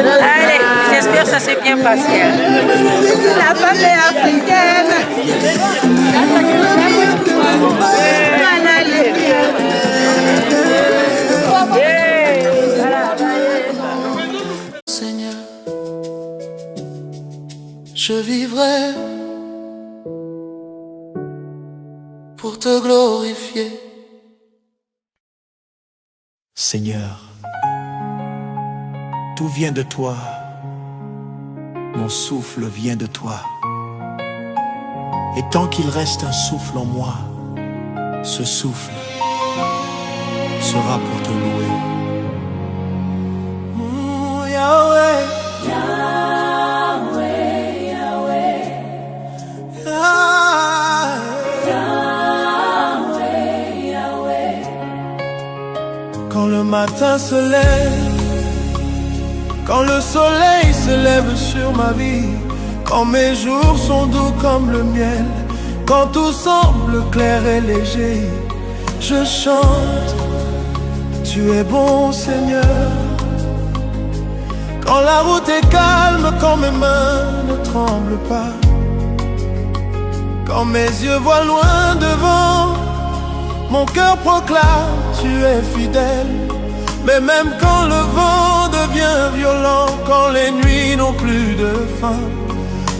Allez, j'espère que ça s'est bien passé. La famille africaine. Seigneur, je vivrai pour te glorifier. Seigneur, tout vient de toi, mon souffle vient de toi. Et tant qu'il reste un souffle en moi, ce souffle sera pour te louer. Yahweh, quand le matin se lève, quand le soleil se lève sur ma vie, quand mes jours sont doux comme le miel, quand tout semble clair et léger, je chante, tu es bon Seigneur. Quand la route est calme, quand mes mains ne tremblent pas, quand mes yeux voient loin devant, mon cœur proclame, tu es fidèle. Mais même quand le vent devient violent, quand les nuits n'ont plus de fin,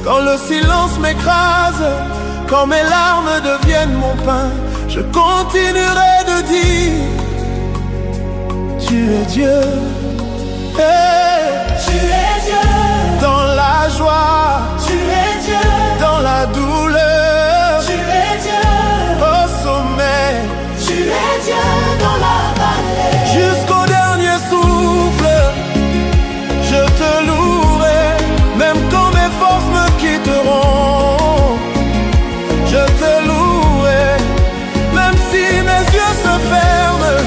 quand le silence m'écrase, quand mes larmes deviennent mon pain, je continuerai de dire, tu es Dieu. Hey, tu es Dieu. Dans la joie, tu es Dieu. Dans la douleur, tu es Dieu. Au sommet, tu es Dieu. Dans la vallée, jusqu'au dernier souffle, je te louerai. Même quand mes forces me quitteront, je te louerai. Même si mes yeux se ferment,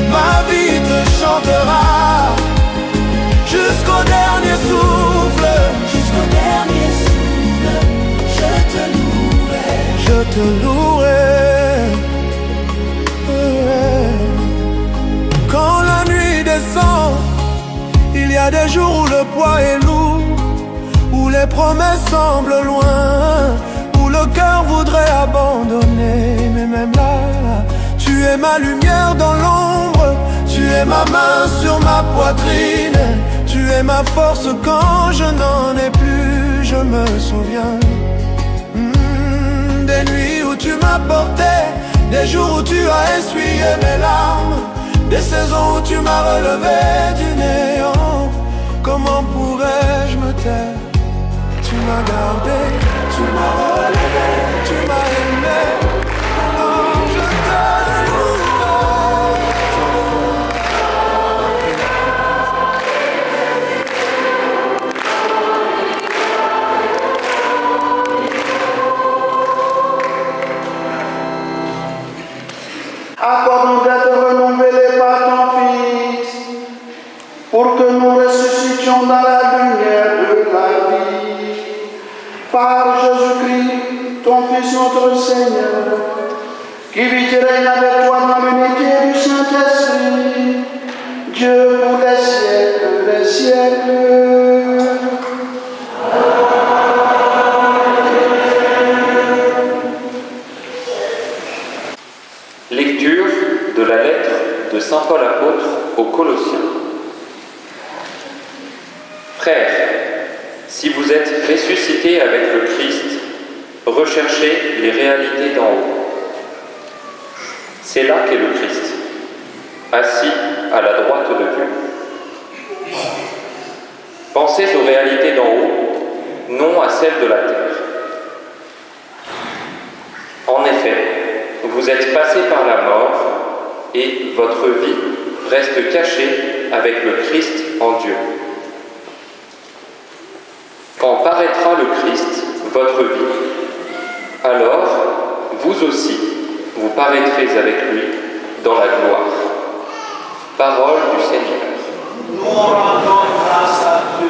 ma vie te chantera. Jusqu'au dernier souffle, je te louerai. Je te louerai. Quand la nuit descend, il y a des jours où le poids est lourd, où les promesses semblent loin, où le cœur voudrait abandonner. Mais même là, tu es ma lumière dans l'ombre, tu es ma main sur ma poitrine, tu es ma force quand je n'en ai plus, je me souviens des nuits où tu m'as porté, des jours où tu as essuyé mes larmes, des saisons où tu m'as relevé du néant. Comment pourrais-je me taire? Tu m'as gardé, tu m'as relevé, tu m'as aimé. Alors je te loue. Accorde-nous d'être renouvelés par ton Fils, pour que nous ressuscitions dans la lumière de la vie. Par Jésus-Christ, ton Fils notre Seigneur, qui vit et règne avec toi dans l'unité du Saint-Esprit, Dieu pour les siècles des siècles. Lecture de la lettre de saint Paul apôtre aux Colossiens. Frères, si vous êtes ressuscités avec le Christ, recherchez les réalités d'en haut. C'est là qu'est le Christ, assis à la droite de Dieu. Pensez aux réalités d'en haut, non à celles de la terre. En effet, vous êtes passés par la mort et votre vie reste cachée avec le Christ en Dieu. Quand paraîtra le Christ, votre vie, alors vous aussi, vous paraîtrez avec lui dans la gloire. Parole du Seigneur. Nous rendons grâce à Dieu.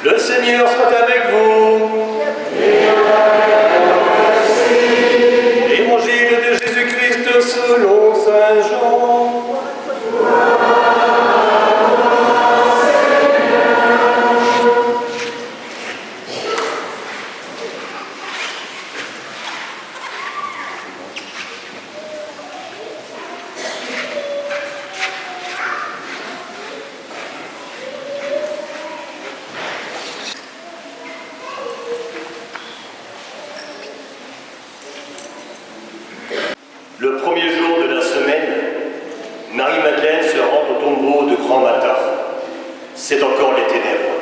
Le Seigneur soit avec vous. Évangile de Jésus-Christ selon Saint Jean. Le premier jour de la semaine, Marie-Madeleine se rend au tombeau de grand matin. C'est encore les ténèbres.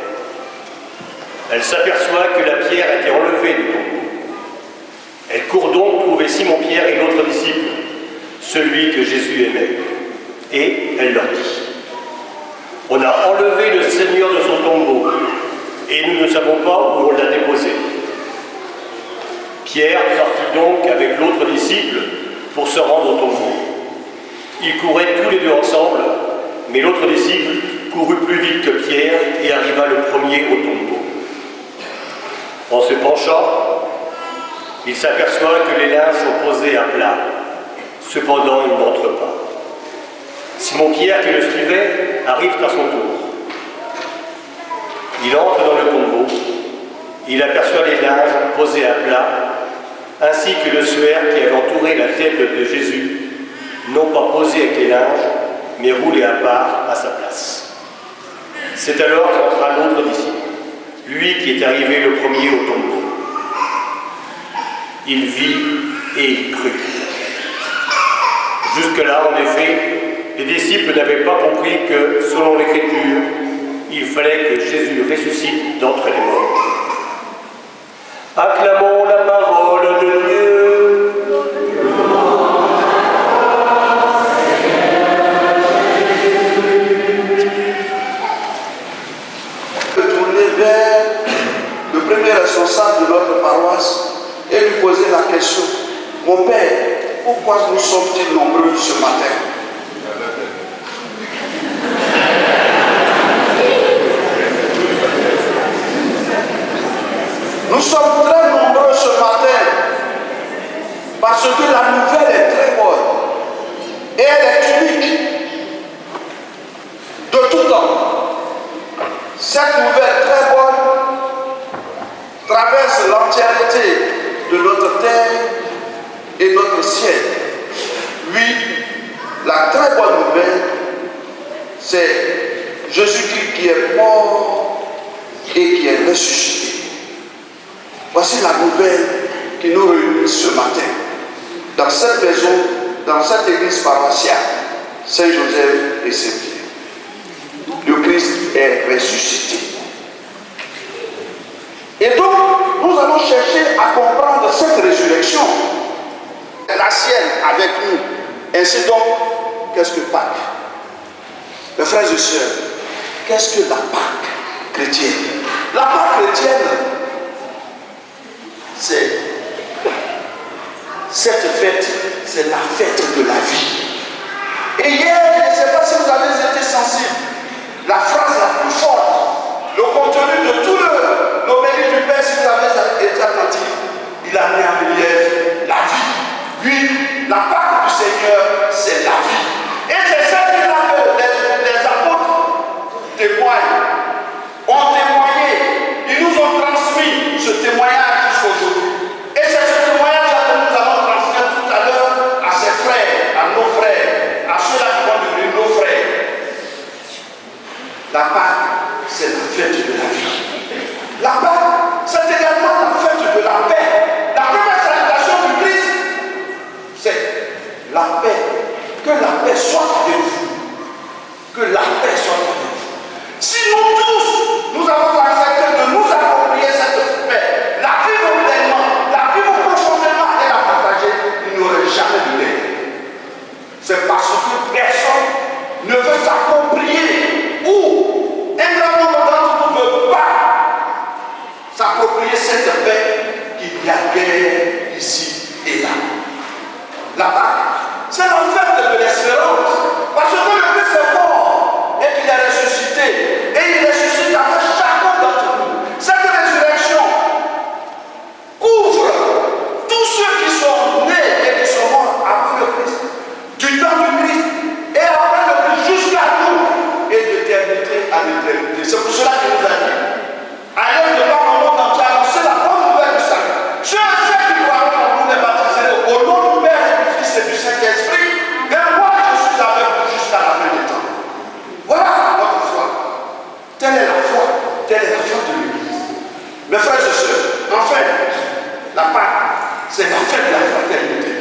Elle s'aperçoit que la pierre a été enlevée du tombeau. Elle court donc trouver Simon-Pierre et l'autre disciple, celui que Jésus aimait. Et elle leur dit: on a enlevé le Seigneur de son tombeau, et nous ne savons pas où on l'a déposé. Pierre partit donc avec l'autre disciple pour se rendre au tombeau. Ils couraient tous les deux ensemble, mais l'autre disciple courut plus vite que Pierre et arriva le premier au tombeau. En se penchant, il s'aperçoit que les linges sont posés à plat. Cependant, il n'entre pas. Simon-Pierre, qui le suivait, arrive à son tour. Il entre dans le tombeau. Il aperçoit les linges posés à plat, ainsi que le suaire qui avait entouré la tête de Jésus, non pas posé avec les linges, mais roulé à part à sa place. C'est alors qu'entra l'autre disciple, lui qui est arrivé le premier au tombeau. Il vit et il crut. Jusque-là, en effet, les disciples n'avaient pas compris que, selon l'Écriture, il fallait que Jésus ressuscite d'entre les morts. Acclamons la parole de Dieu. Tourner vers le premier responsable de notre paroisse et lui poser la question: mon Père, pourquoi nous sommes-ils nombreux ce matin? Nous sommes très nombreux ce matin parce que la nouvelle est très bonne et elle est unique de tout temps. Cette nouvelle très bonne traverse l'entièreté de notre terre et notre ciel. Oui, la très bonne nouvelle, c'est Jésus-Christ qui est mort et qui est ressuscité. Voici la nouvelle qui nous réunit ce matin. Dans cette maison, dans cette église paroissiale, Saint-Joseph et Saint-Pierre. Le Christ est ressuscité. Et donc, nous allons chercher à comprendre cette résurrection. La sienne avec nous. Ainsi donc, qu'est-ce que Pâques? Mes frères et sœurs, qu'est-ce que la Pâque chrétienne? La Pâque chrétienne, c'est cette fête, c'est la fête de la vie. Et hier, je ne sais pas si vous avez été sensibles, la phrase la plus forte, le contenu de tout l'homélie du Père, si vous avez été attentif, il a mis en relief la vie. Oui, la Pâque du Seigneur, c'est la vie. Et c'est ça que les apôtres témoignent, ont témoigné. Ils nous ont transmis ce témoignage jusqu'à aujourd'hui. Et c'est ce témoignage que nous allons transmettre tout à l'heure à ses frères, à nos frères, à ceux-là qui vont devenir nos frères. La Pâque, c'est la fête de la vie. La Pâque, c'est également la fête de la paix. La première salutation du Christ, c'est la paix. Que la paix soit avec vous. Que la paix soit avec vous. Si nous tous, nous avons accepté de nous approprier cette paix, la vivre pleinement, la vivre profondément et la partager, il n'y aurait jamais de paix. C'est parce que personne ne veut s'approprier ou un grand nombre d'entre nous ne veut pas s'approprier cette paix qu'il y a guerre ici et là. La Pâque, c'est la fête de l'espérance. Parce que le Christ est mort et qu'il est ressuscité. Et il ressuscite avec chacun d'entre nous. Cette résurrection couvre tous ceux qui sont nés et qui sont morts avant le Christ, du temps du Christ et après le Christ jusqu'à nous et d'éternité à l'éternité. C'est pour cela qu'il nous a dit, allez de par le monde entier, annoncer la bonne nouvelle du salut. Ceux qui croient en nous les baptiser au nom du Père et du Fils et du Saint-Esprit, et moi je suis avec vous jusqu'à la fin des temps. Voilà notre foi. Telle est la foi. Telle est la foi de l'Église. Mes frères et sœurs, enfin, la Pâque, c'est la fête de la fraternité.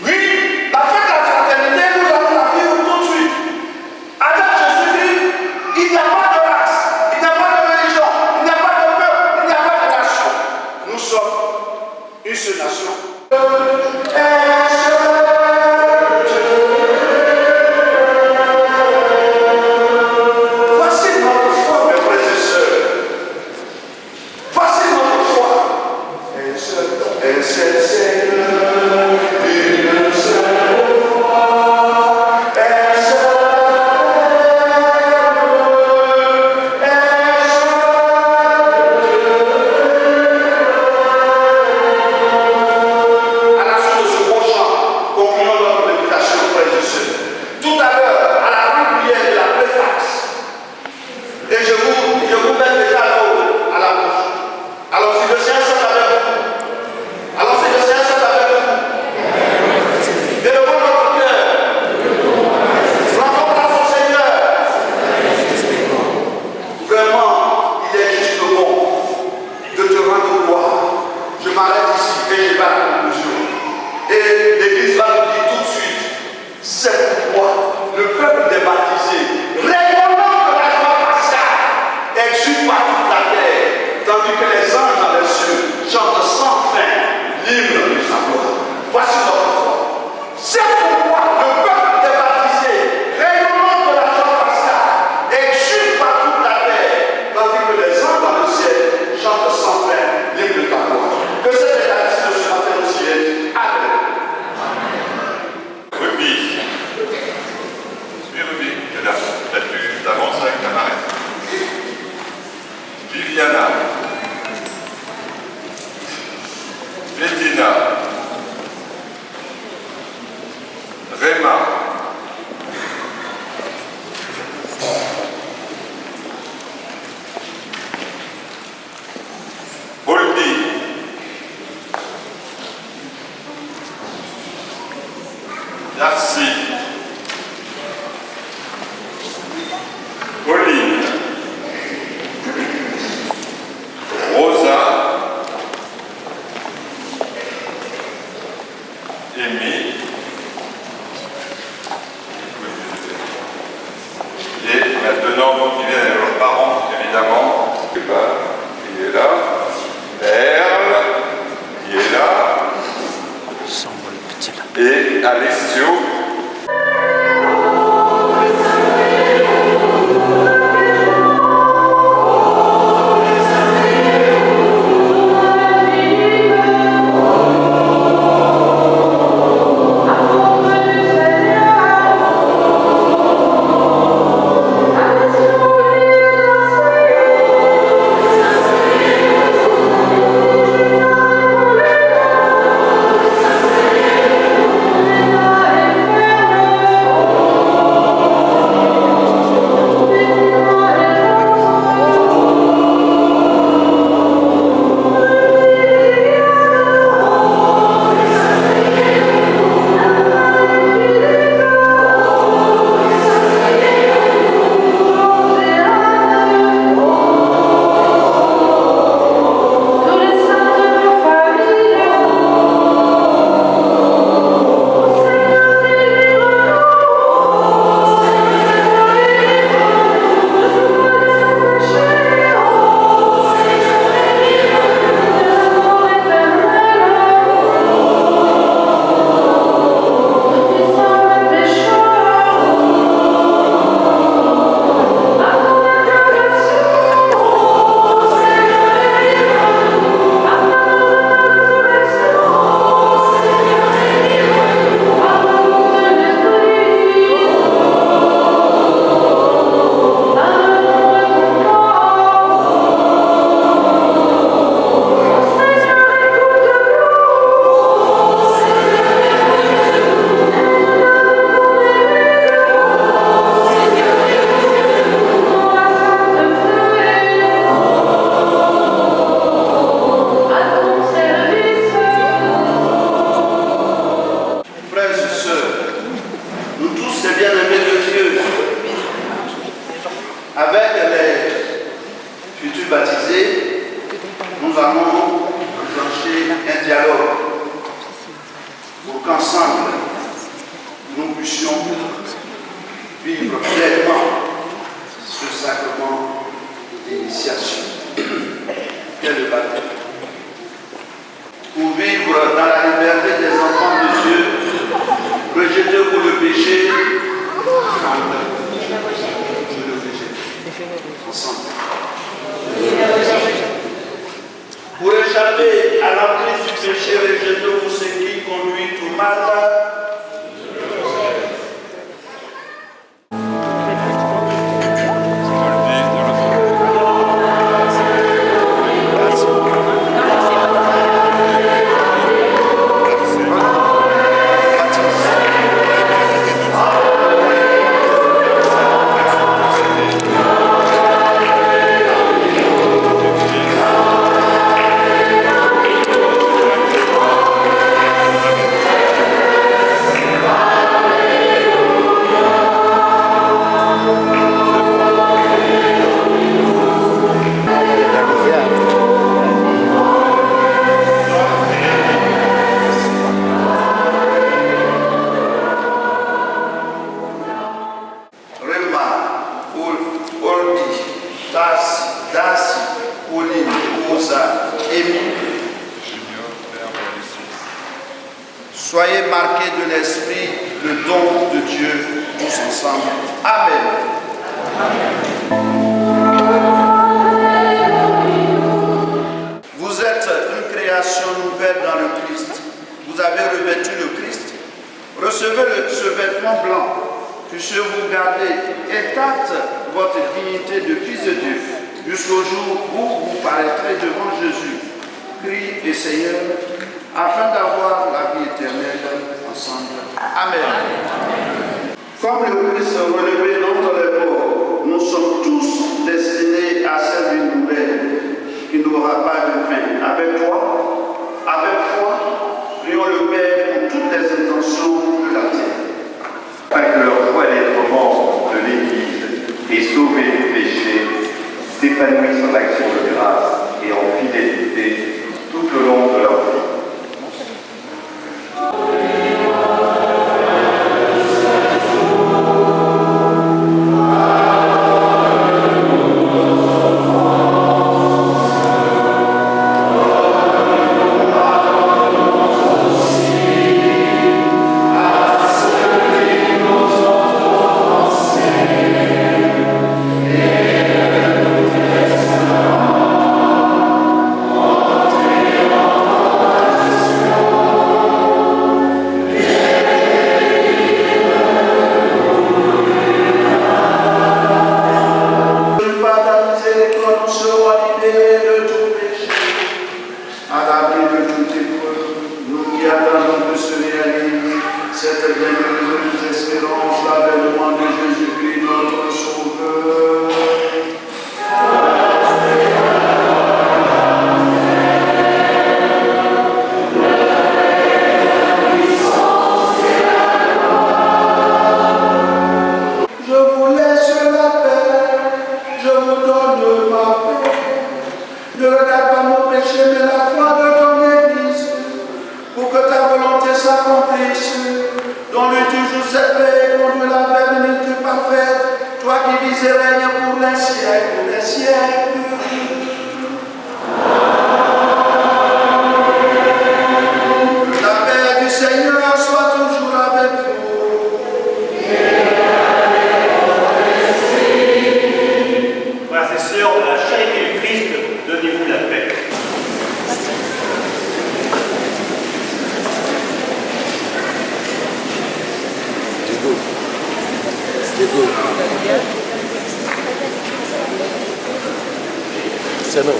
Oui, la fête de la fraternité, nous allons la vivre tout de suite. Avec Jésus-Christ, il n'y a pas de race, il n'y a pas de religion, il n'y a pas de peuple, il n'y a pas de nation. Nous sommes une seule nation. Voici notre foi, mes frères et sœurs. Voici notre foi. Un seul Seigneur, une seule foi, un seul à la suite de ce beau chant, concluons notre méditation, frères et sœurs. Tout à l'heure, à la grande prière de la préface, et je vous mets déjà l'eau à la bouche. Alors si le Seigneur est avec vous, alors si le Seigneur est avec vous, élevons notre cœur, rendons grâce au Seigneur. Vraiment, il est juste bon de te rendre gloire. Je m'arrête ici et je vais à la conclusion. Et l'Église va nous dire tout de suite, c'est pourquoi le peuple des baptisés, rayonnant de la joie pascale, exulte par toute la terre, tandis que les anges dans les cieux chantent sans fin l'hymne de sa gloire. Voici notre foi. C'est pourquoi le peuple des baptisés, rayonnant de la joie pascale, exulte par toute la terre, tandis que les anges dans le ciel chantent sans fin l'hymne de ta gloire. Que cette Eucharistie de ce matin aussi est. Amen. Ruby. Suis Ruby. Là, tu t'avances avec ta marraine. Viviana. Bettina. Réma. Boldi. Darcy. Pauline. Rosa. Amy. Et maintenant, donc, il vient avec leurs parents, évidemment. Il est là. Perle. Il est là. Et Alessio. pour qu'ensemble, nous puissions vivre pleinement ce sacrement d'initiation qu'est le baptême. Pour vivre dans la liberté des enfants de Dieu, rejeter pour le péché, ensemble. Pour échapper à l'emprise du péché, rejeter pour ce qui conduit au mal. Soyez marqués de l'Esprit, le don de Dieu, tous ensemble. Amen. Vous êtes une création nouvelle dans le Christ. Vous avez revêtu le Christ. Recevez ce vêtement blanc. Puissiez-vous garder intacte votre dignité de fils de Dieu jusqu'au jour où vous paraîtrez devant Jésus, Christ et Seigneur, afin d'avoir la vie éternelle ensemble. Amen. Comme le Christ relevé d'entre les morts, nous sommes tous destinés à cette vie nouvelle qui n'aura pas de fin. Avec toi, avec foi, prions le Père pour toutes les intentions de la terre. Afin que leur foi d'être membre de l'Église et sauvés du péché s'épanouissent en action de grâce et en fidélité tout au long de leur vie. C'est bon.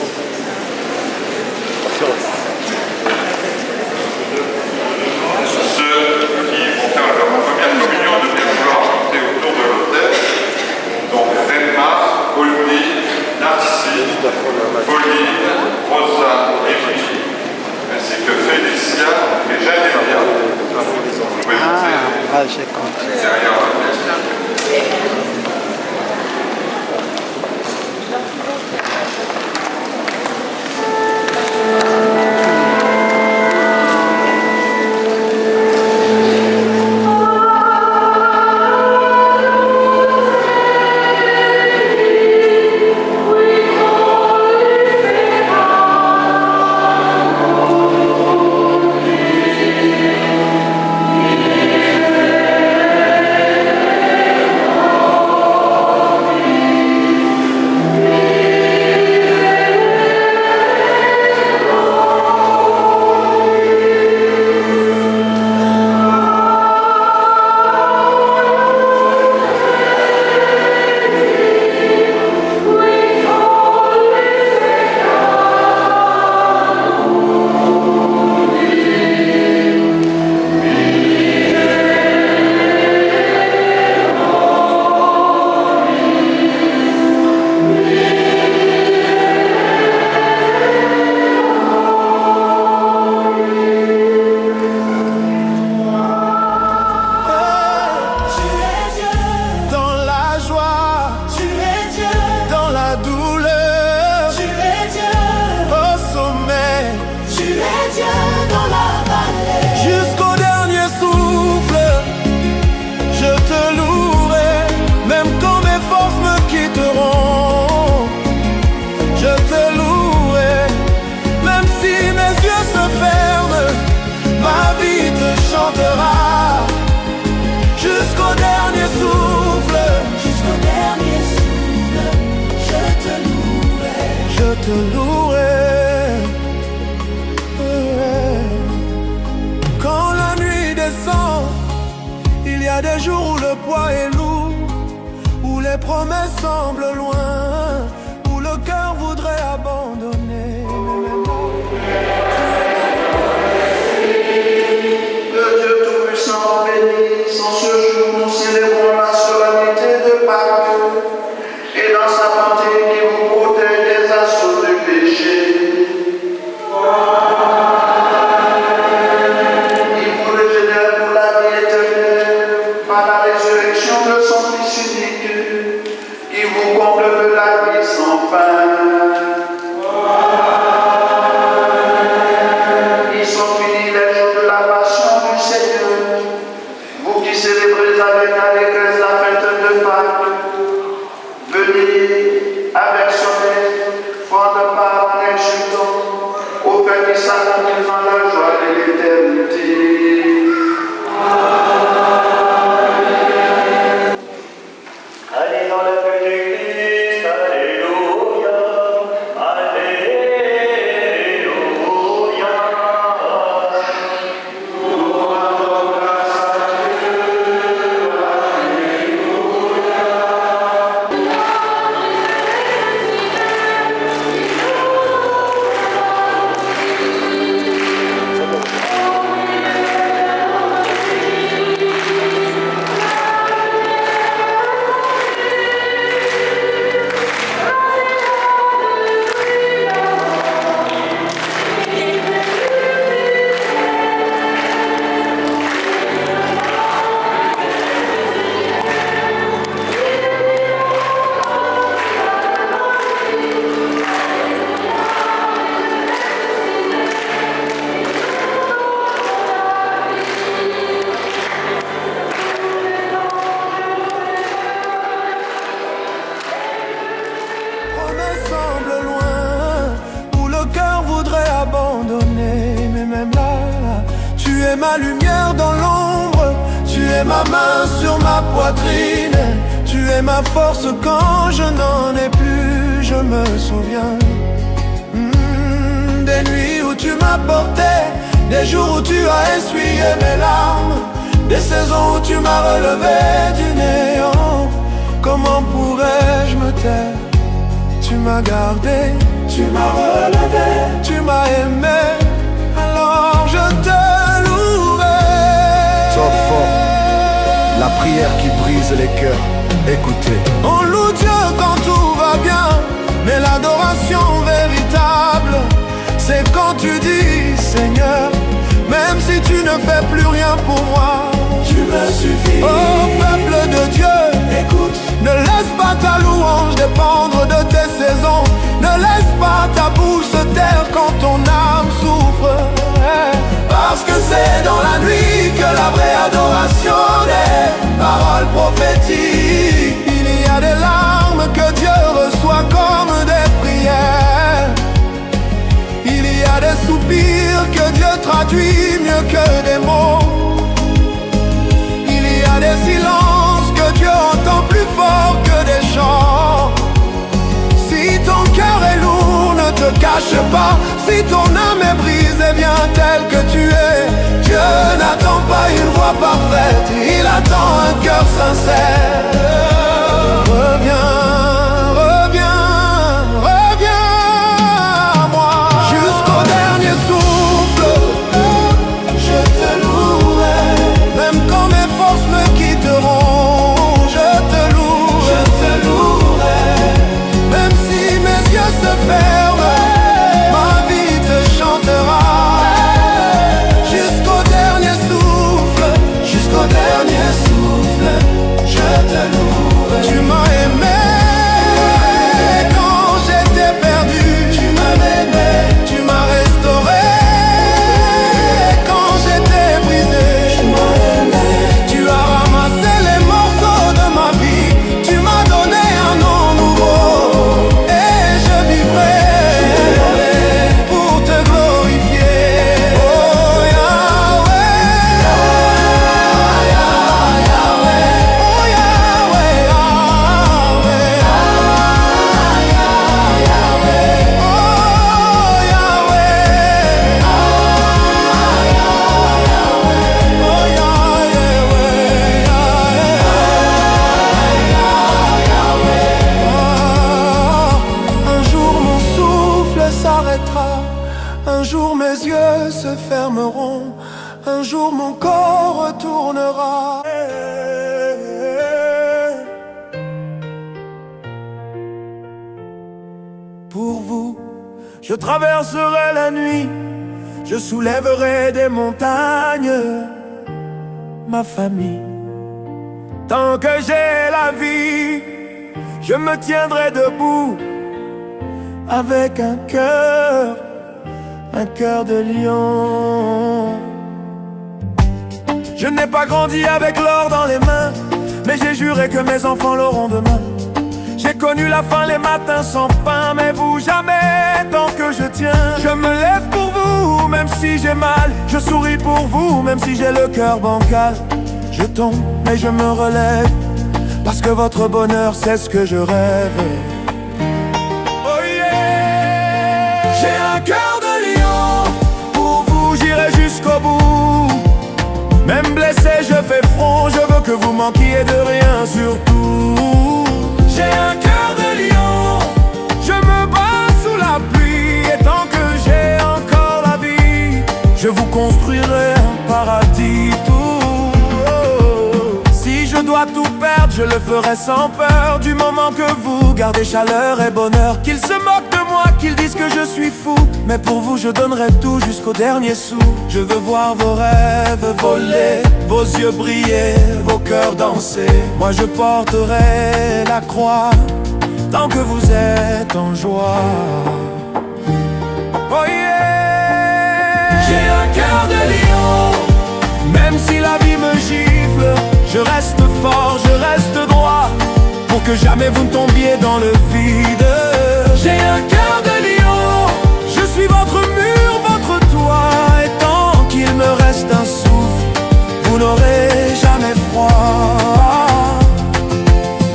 Ceux qui vont faire leur première communion de bien vouloir monter autour de l'autel. Donc Remma, Goldie, Narcisse, Pauline, Rosa et Julie, ainsi que Félicia et Jeanne-Emilia. Derrière la a des jours où le poids est lourd, où les promesses semblent loin, où le cœur voudrait abandonner. Que Dieu Tout-Puissant bénisse. En ce jour, nous célébrons la solennité de Pâques et dans sa bonté qui vous protège des assauts du péché. Il vous régénère pour la vie éternelle par la résurrection de son Fils unique, qui vous comble de la vie sans fin. Ils sont finis les jours de la passion du Seigneur. Vous qui célébrez avec allégresse la fête de Pâques, venez avec soleil, prendre part en exultant au fait qui s'accomplit dans la joie de l'éternité. Allez dans la paix du Christ, alléluia, alléluia. Promesses semblent loin, où le cœur voudrait abandonner. Mais même là, tu es ma lumière dans l'ombre, tu es ma main sur ma poitrine, tu es ma force quand je n'en ai plus. Je me souviens des nuits où tu m'as porté, des jours où tu as essuyé mes larmes, des saisons où tu m'as relevé du néant. Comment pourrais-je me taire? Tu m'as gardé, tu m'as relevé, tu m'as aimé, alors je te louerai. Top fort, la prière qui brise les cœurs. Écoutez. On loue Dieu quand tout va bien, mais l'adoration véritable, c'est quand tu dis Seigneur, même si tu ne fais plus rien pour moi, tu me suffis. Oh peuple de Dieu, écoute, ne laisse pas ta louange dépendre de tes saisons, ne laisse pas ta bouche se taire quand ton âme souffre, parce que c'est dans la nuit que la vraie adoration des paroles prophétiques. Il y a des larmes que Dieu reçoit comme des prières, il y a des soupirs que Dieu traduit mieux que des mots, il y a des silences que Dieu entend plus fort que des chants. Si ton cœur est lourd, ne te cache pas, si ton âme est brisée, viens tel que tu es. Dieu n'attend pas une voix parfaite, il attend un cœur sincère. Reviens, reviens, reviens à moi. Jusqu'au dernier souffle, je te louerai. Même quand mes forces me quitteront, je te louerai. Même si mes yeux se ferment, ma vie te chantera. Jusqu'au dernier souffle, je te louerai. encore retournera. Pour vous, je traverserai la nuit, je soulèverai des montagnes, ma famille. Tant que j'ai la vie, je me tiendrai debout avec un cœur de lion. Je n'ai pas grandi avec l'or dans les mains, mais j'ai juré que mes enfants l'auront demain. J'ai connu la faim les matins sans pain, mais vous jamais tant que je tiens. Je me lève pour vous, même si j'ai mal. Je souris pour vous, même si j'ai le cœur bancal. Je tombe, mais je me relève, parce que votre bonheur, c'est ce que je rêve. Oh yeah! J'ai un cœur de lion, pour vous j'irai jusqu'au bout. Même blessé, je fais front, je veux que vous manquiez de rien surtout. J'ai un cœur de lion, je me bats sous la pluie. Et tant que j'ai encore la vie, je vous construirai un paradis tout. Si je dois tout perdre, je le ferai sans peur. Du moment que vous gardez chaleur et bonheur. Qu'ils se moquent de moi, qu'ils disent que je suis fou, mais pour vous je donnerai tout jusqu'au dernier sou. Je veux voir vos rêves voler, vos yeux briller, vos cœurs danser. Moi je porterai la croix, tant que vous êtes en joie. Oh yeah! J'ai un cœur de lion, même si la vie me gifle, je reste fort, je reste droit, pour que jamais vous ne tombiez dans le vide. J'ai un cœur de lion, je suis votre mur, votre toit. Et tant qu'il me reste un souffle, vous n'aurez jamais froid.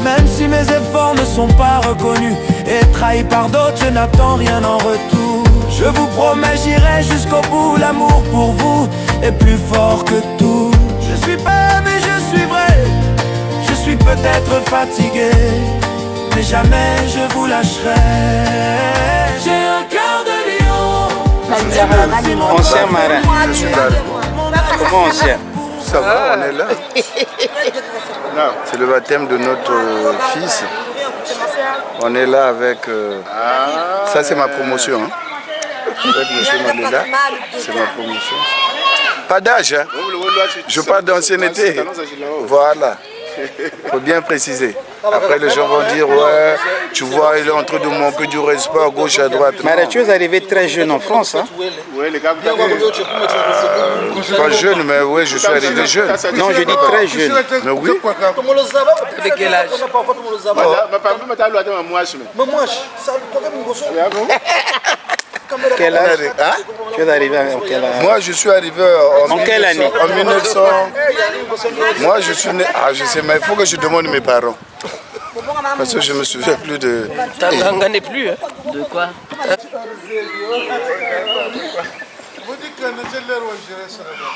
Même si mes efforts ne sont pas reconnus et trahis par d'autres, je n'attends rien en retour. Je vous promets, j'irai jusqu'au bout. L'amour pour vous est plus fort que tout. Je suis bête mais je suis vrai, je suis peut-être fatigué, mais jamais je vous lâcherai. J'ai un cœur de lion. Ancien marin. Comment ancien? Ça va, on est là. C'est le baptême de notre fils. On est là avec... Ça c'est ma promotion. Hein. Avec M. Mandela, c'est ma promotion. Pas d'âge, hein. Je parle d'ancienneté. Voilà. Faut bien préciser. Après les gens vont dire ouais, tu vois, il est en train de manquer du respect à gauche, à droite. Mais tu es arrivé très jeune en France, hein? Pas jeune, mais oui, je suis arrivé jeune. Non, je dis très jeune. Mais oui. De quel âge? Quel âge? Tu es arrivé en quelle année? Moi, je suis arrivé en quelle année? En 1900. Moi, je suis né. Ah, je sais, mais il faut que je demande mes parents. Parce que je me souviens plus de. T'en n'est plus, hein? De quoi? Vous dites que j'ai l'air où je reste là-bas.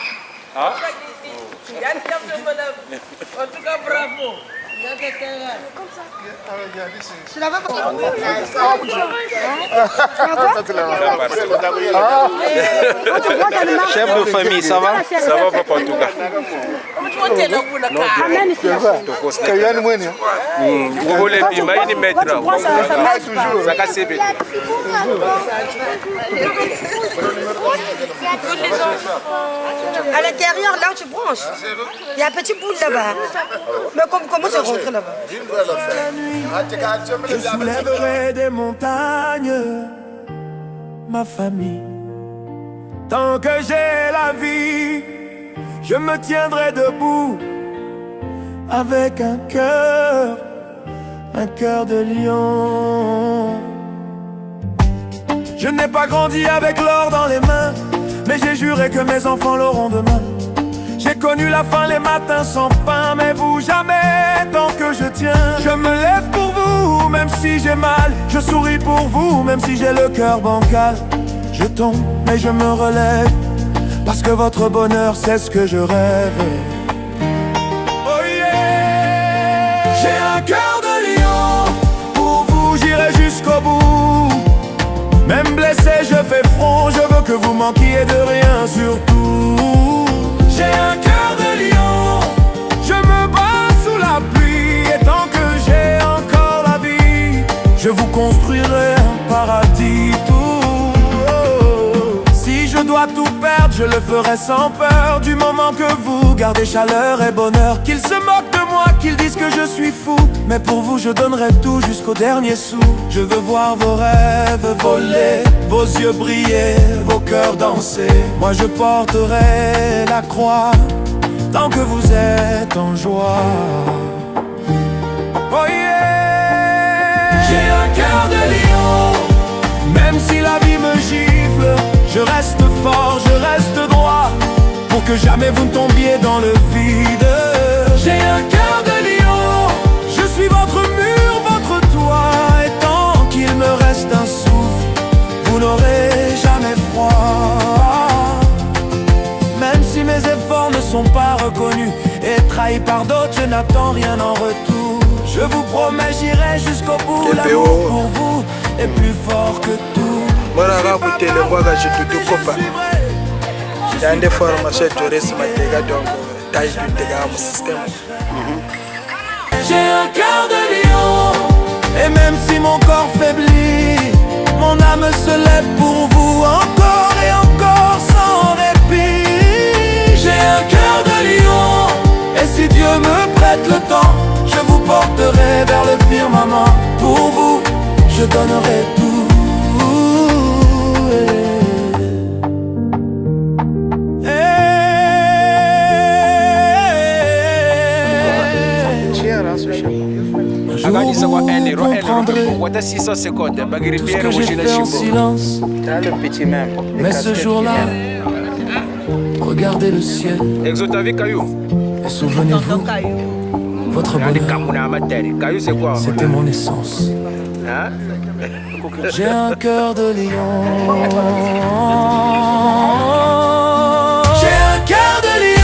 En tout cas, bravo. Chef de famille, ça va? Ça va, papa, en tout cas. Vous voulez une maître. À l'intérieur, là, tu branches. Il y a un petit bout là-bas. Mais comment c'est rentré là-bas? Je soulèverai des montagnes, ma famille. Tant que j'ai la vie, je me tiendrai debout avec un cœur de lion. Je n'ai pas grandi avec l'or dans les mains, mais j'ai juré que mes enfants l'auront demain. J'ai connu la faim les matins sans pain, mais vous jamais tant que je tiens. Je me lève pour vous, même si j'ai mal. Je souris pour vous, même si j'ai le cœur bancal. Je tombe, mais je me relève, parce que votre bonheur, c'est ce que je rêve. Oh yeah! J'ai un cœur de lion, pour vous j'irai jusqu'au bout. Même blessé, je fais front, je veux que vous manquiez de rien surtout. J'ai un cœur de lion, je me bats sous la pluie. Et tant que j'ai encore la vie, je vous construirai un paradis tout. Si je dois tout perdre, je le ferai sans peur. Du moment que vous gardez chaleur et bonheur. Qu'ils se moquent de moi, qu'ils disent que je suis fou, mais pour vous je donnerai tout jusqu'au dernier sou. Je veux voir vos rêves voler, vos yeux briller, vos cœurs danser. Moi je porterai la croix tant que vous êtes en joie. Oh yeah. J'ai un cœur de lion, même si la vie me gifle, je reste fort, je reste droit, pour que jamais vous ne tombiez dans le vide. J'ai un cœur de lion, je suis votre mur, votre toit. Et tant qu'il me reste un souffle, vous n'aurez jamais froid. Même si mes efforts ne sont pas reconnus et trahis par d'autres, je n'attends rien en retour. Je vous promets, j'irai jusqu'au bout. L'amour pour vous est plus fort que tout. Voilà, raconter le voyage de tout copain. Il y a des formations de tourisme donc taille du dégât au système. J'ai un cœur de lion, et même si mon corps faiblit, mon âme se lève pour vous encore et encore sans répit. J'ai un cœur de lion, et si Dieu me prête le temps, je vous porterai vers le firmament. Pour vous, je donnerai tout. Agani sawa ene ro comprendrez wata 600 secondes bagiri tout ce que j'ai fait en silence. le petit même. Mais ce jour-là, regardez le ciel Exotavi Caillou. et souvenez-vous, votre bonheur, c'était mon essence. J'ai un cœur de lion. J'ai un cœur de lion.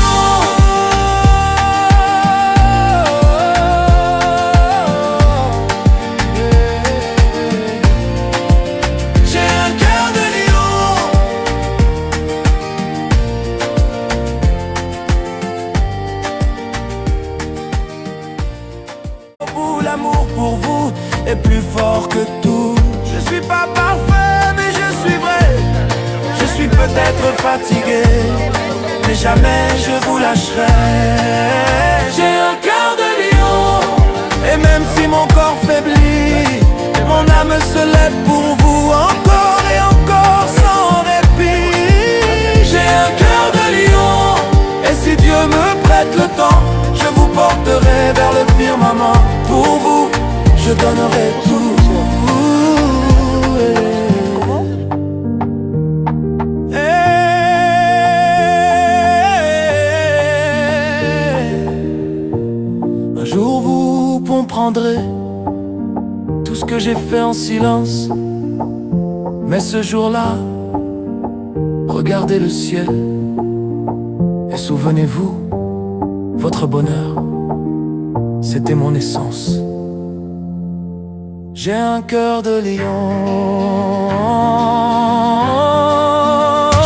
J'ai un cœur de lion. Au bout, l'amour pour vous est plus fort que tout. Je suis pas parfait, mais je suis vrai. Je suis peut-être fatigué, mais jamais je vous lâcherai. J'ai un cœur de lion, et même si mon corps faiblit, mon âme se lève pour vous encore et encore sans répit. J'ai un cœur de lion, et si Dieu me prête le temps, je vous porterai vers le firmament. Pour vous, je donnerai tout. Un jour vous comprendrez tout ce que j'ai fait en silence. Mais ce jour-là, regardez le ciel et souvenez-vous, votre bonheur, c'était mon essence. J'ai un cœur de lion.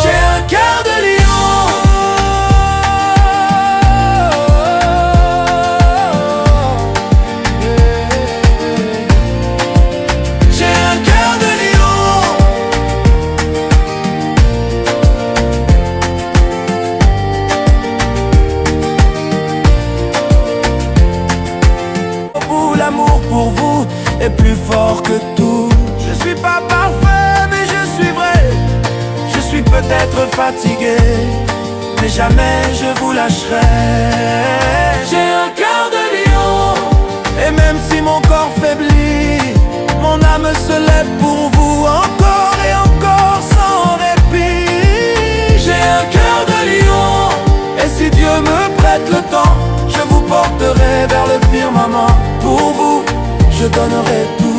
J'ai un cœur de lion. J'ai un cœur de lion. Au bout, l'amour pour vous est plus fort que tout. Je suis pas parfait, mais je suis vrai. Je suis peut-être fatigué, mais jamais je vous lâcherai. J'ai un cœur de lion, et même si mon corps faiblit, mon âme se lève pour vous encore et encore sans répit. J'ai un cœur de lion, et si Dieu me prête le temps, je vous porterai vers le firmament. Pour vous, je donnerai tout.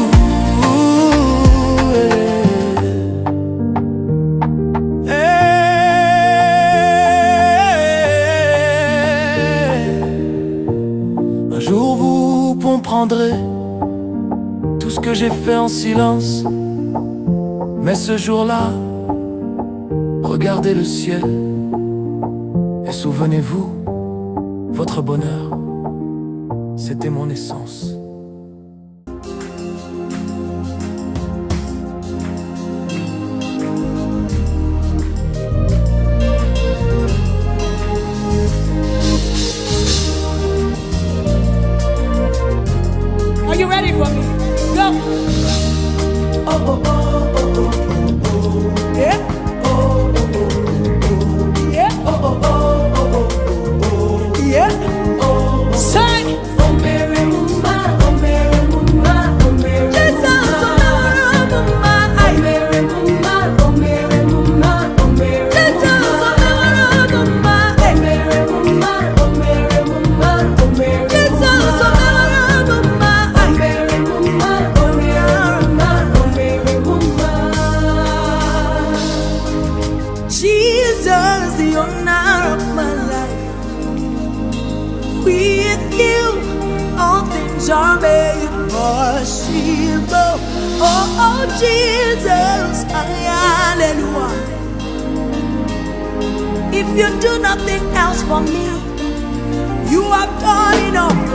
Un jour vous comprendrez tout ce que j'ai fait en silence. Mais ce jour-là, regardez le ciel et Mais souvenez-vous, votre bonheur, c'était mon essence. Are you ready for me? Go! Oh, oh, oh, oh, oh, oh, oh. Yeah? Oh, oh, oh, oh, oh. Yeah? Oh, oh, oh, oh, oh, oh, oh. Yeah? Oh, say! Oh, Mary Mumma, oh, Mary Mumma, oh, Mary Jesus, oh, Mary Mumma, oh, Mary Mumma, oh, Mary Jesus, oh, Mary Mumma, oh, Mary Mumma, oh, Mary Mumma, oh, Mary Jesus, oh, Jesus, the honor of my life. With you, all things are made possible. Oh, Jesus, hallelujah. If you do nothing else for me, you have done enough.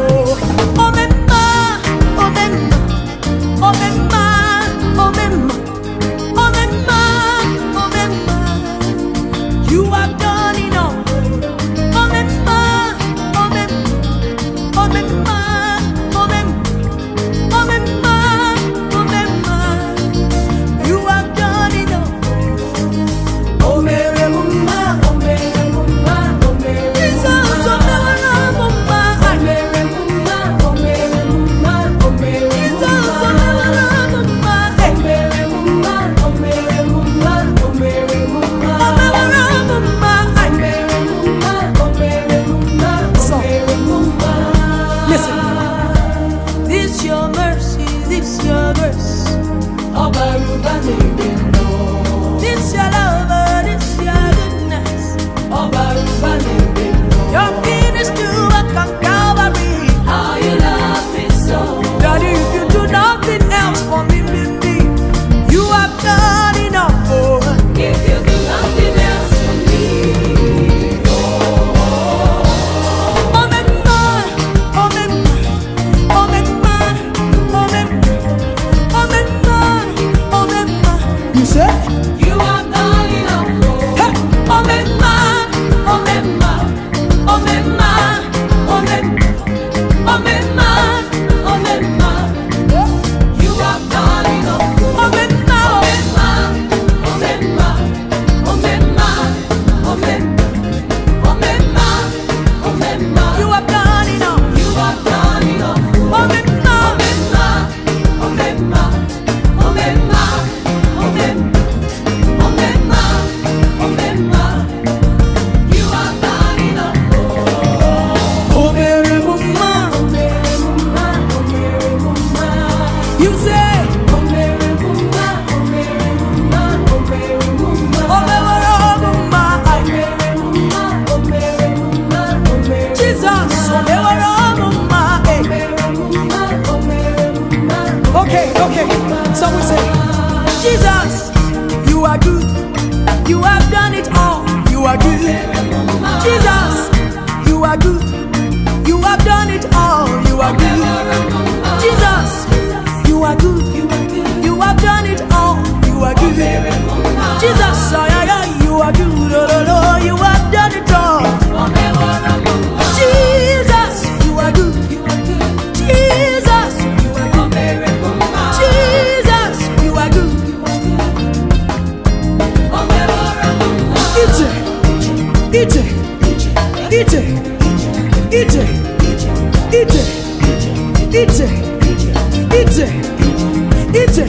Oh, mema, oh, mema, oh, mema, oh, mema, oh, mema, oh, mema. You have done enough. Oh, mema, oh, mema, oh, mema, oh, mema, oh, mema, oh, mema. You have done enough. Oh, Mary Mumma, oh, Mary Mumma, oh, Mary Jesus, oh, Mary Mumma, oh, Mary Mumma, oh, Mary Mumma, oh, Mary Jesus, oh, Mary Mumma, oh, Mary Mumma, oh, Mary Mumma, oh, Mary Mumma, oh, listen, this your mercy, this your grace. This your love, this your goodness. Your finished work on Calvary. How you love me so. Daddy, if you do nothing else for me, baby, you have done enough. Oh, if you do nothing else for me, oh, oh, mema, oh, mema, oh, mema, oh, mema, oh, mema, oh, mema. You say you have done enough. Hey, oh, mema, oh, mema, oh, mema, oh, mema, oh, mema, oh, mema. You have done enough. Oh, mema, oh, mema, oh, mema, oh, mema, oh, mema, oh, mema, oh, mema. You have done enough. You have done enough. Oh, mema, oh, mema, oh, mema, oh, mema, oh, mema, oh, mema. You have done enough. Oh, Mary Mumma, oh, Mary Mumma, oh, Mary Mumma. You say, oh, Mary Mumma, oh, Mary Mumma, oh, Mary Mumma. Oh, Mary Mumma, oh, Mary Mumma, oh, Mary Mumma, oh, Mary Jesus, oh, Mary Mumma, eh. Mary Mumma, oh, Mary Mumma. Okay, okay. So we say, Jesus, you are good. You have done it all. You are good. Jesus, you are good. You have done it all. You are good. Jesus, you are good. You have done it all. You are good. Jesus, oh, yeah, yeah, you are good. Oh, oh, oh, you have done it all. Jesus, you are good. Jesus, you are good. Jesus, you are good. Ije, ije, ije, ije, ije, ije, ije, ije.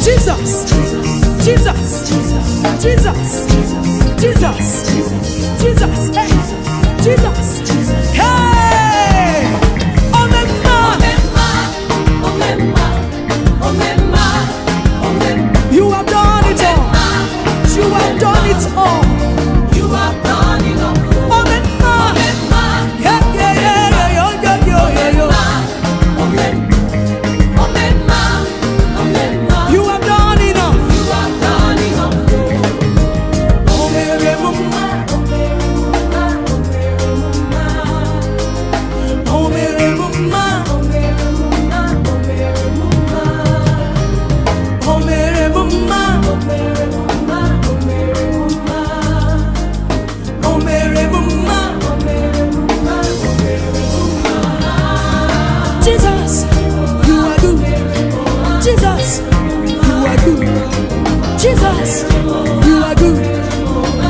Jesus, Jesus, Jesus, Jesus, Jesus, hey, Jesus, hey. Oh, mema, oh, mema, oh, mema, oh, mema. You have done it all. You have done it all. You have done enough. Oh, mema, yeah, yeah, yeah, yeah, yeah, yeah, yeah, yeah. Oh, mema, oh, mema, oh, mema. You have done enough. You have done enough. Oh, Mary Mumma, oh, Mary Mumma.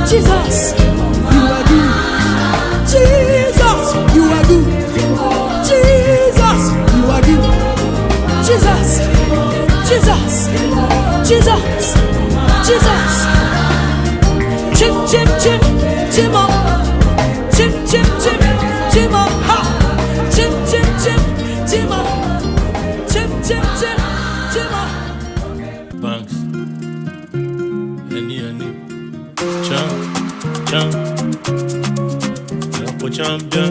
Jesus, you are good. Jesus, you are good. Jesus, you are good. Jesus, Jesus, Jesus, Jesus. Chim, chim, chim, chim up. Chim, chim, chim, chim up. Ha. Chim, chim, chim, chim up. Chim, chim, chim, chim up. Banks. Any. Chum, chum. Pour champion.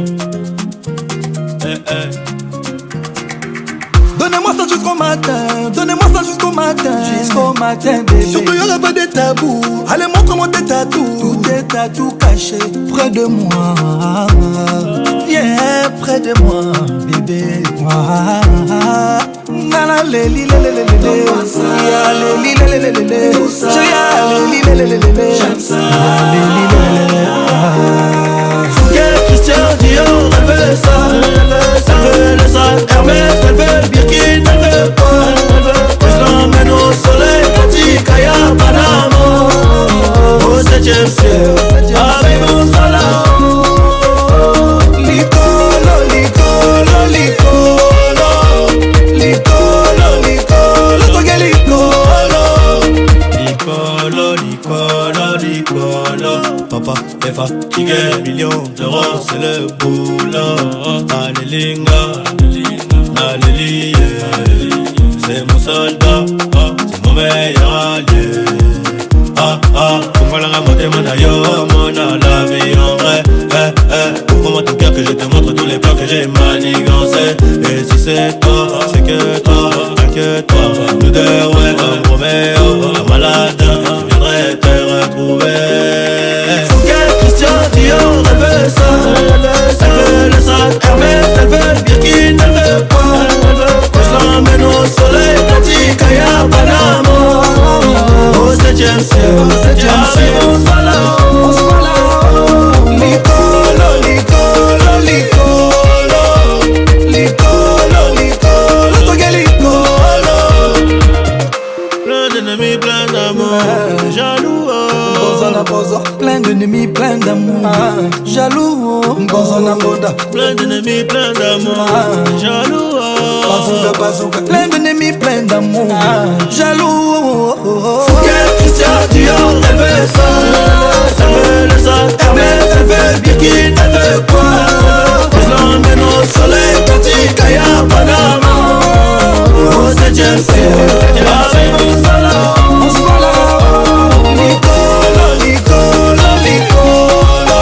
Donnez-moi ça jusqu'au matin, donnez-moi ça jusqu'au matin. Jusqu'au matin, bébé. Surtout y'aura pas de tabou. Allez, montre-moi tes tatous. Tous tes tatous cachés près de moi. Viens près de moi, bébé. Nana leli leli leli leli. Ya leli leli leli leli. Je ya leli leli leli leli. J'aime ça. Christian Dior, elle veut ça, elle veut le sac Hermès, elle veut le Birkin, elle veut quoi, que je l'emmène au soleil, Katikaya, Panama, au 7e ciel, avec mon salam. Licolo, licolo, licolo, licolo, licolo, toi que licolo. Licolo, licolo, licolo. Papa est fatigué, millions d'euros, c'est le boulot. Allélinga, alléluia, c'est mon soldat, c'est mon meilleur allié. Pourquoi la ramote mon aïeux, mon la vie en vrai. Ouvre-moi ton cœur que je te montre tous les plans que j'ai manigancés. Et si c'est toi, c'est que toi, que toi. Nous deux, ouais, comme Roméo, un malade, je viendrai te retrouver. Christian Dior, elle veut ça, elle veut le sac Hermès, elle veut le Birkin, elle veut quoi, que je l'emmène au soleil, Katikaya, Panama, au 7e ciel, avec mon salam. Licolo, licolo, licolo, licolo, licolo, toi que licolo. Plein d'ennemis, plein d'amour, jaloux. Plein d'ennemis, plein d'amour, jaloux. Plein d'ennemis, plein d'amour, jaloux. Plein d'ennemis, plein d'amour, jaloux. Christian Dior, elle veut ça, elle veut le sac Hermès, elle veut le Birkin, elle veut quoi, que je l'emmène au soleil, Katikaya, Panama, au 7e ciel, avec mon salam. Licolo, licolo, licolo,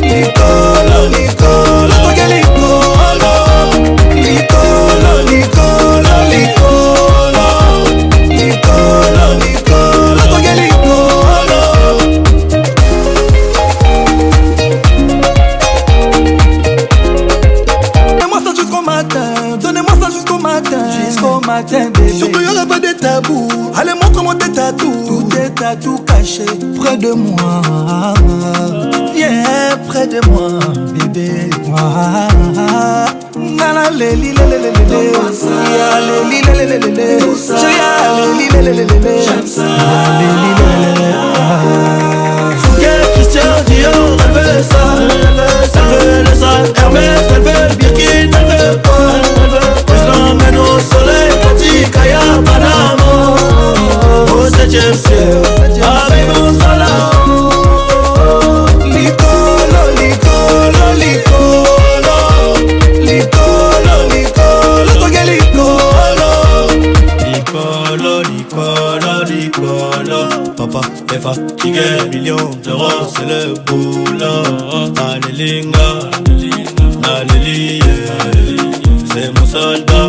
licolo, licolo, toi que licolo. Licolo, licolo, licolo, licolo, licolo, toi que licolo. Donnez-moi ça jusqu'au matin, donnez-moi ça jusqu'au matin. Jusqu'au matin, bébé. Surtout y'aura pas de tabou. Allez, montre-moi tes tatous. Tous tes tatous cachés près de moi. Viens près de moi, bébé. Nana leli leli leli leli. Ya leli leli leli leli. Je ya leli leli leli leli. J'aime ça. Leli leli leli. Christian Dior, elle veut ça, elle veut le sac Hermès, elle veut le Birkin, elle veut quoi, que je l'emmène au soleil, Katikaya, Panama, au 7e ciel, avec mon salam. Licolo, licolo, licolo, licolo, licolo, toi que licolo. Licolo, licolo, licolo. Papa est fatigué, millions d'euros, c'est le boulot. Allélinga, alléluia, c'est mon soldat,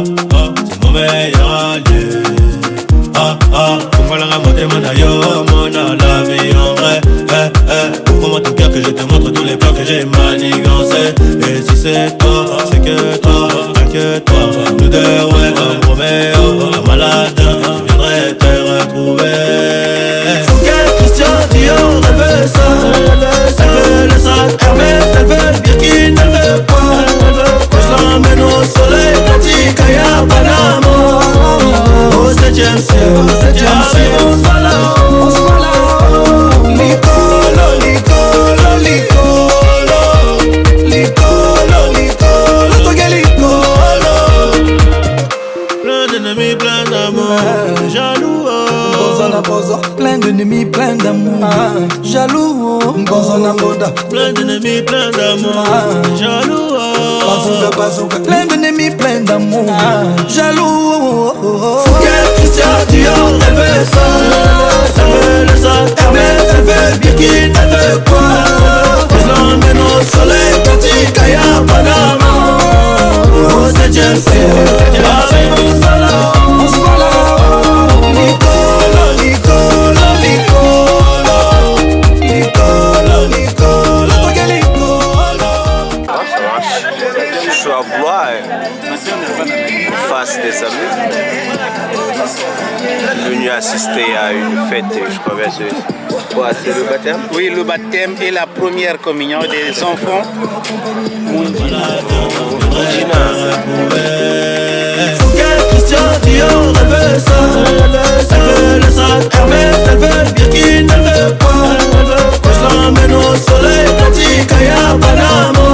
c'est mon meilleur allié. Pourquoi la ramote mon aïeux, mon la vie en vrai. Ouvre-moi ton cœur que je te montre tous les plans que j'ai manigancés. Et si c'est toi, c'est que toi, que toi. Nous deux, ouais, comme Roméo, un malade, je viendrai te retrouver. Christian Dior, elle veut ça, elle veut le sac Hermès, elle veut le Birkin, elle veut quoi, que je l'emmène au soleil, Katikaya, Panama, au 7e ciel, avec mon salam. Licolo, d'amour. Jaloux, plein d'ennemis, plein d'amour. Jaloux, plein d'ennemis, plein d'amour. Jaloux, Christian Dior, elle veut ça. Elle veut le sac Hermès, elle veut Birkin, elle veut quoi? Je l'emmène au soleil, petit Kaya, Panama. Au 7e ciel, avec on se voit là. On se voit là. Nicolo, Nicolo, Nicolo, Nicolo, Nicolo, Je suis à Blois, face des amis. Venu assister à une fête, je crois bien c'est quoi, c'est le baptême? Oui, le baptême et la première communion des enfants. Christian Dior, elle veut ça. Elle veut le sac Hermès, elle veut Birkin, elle veut quoi? Je l'emmène au soleil, petit Kaya, Panama.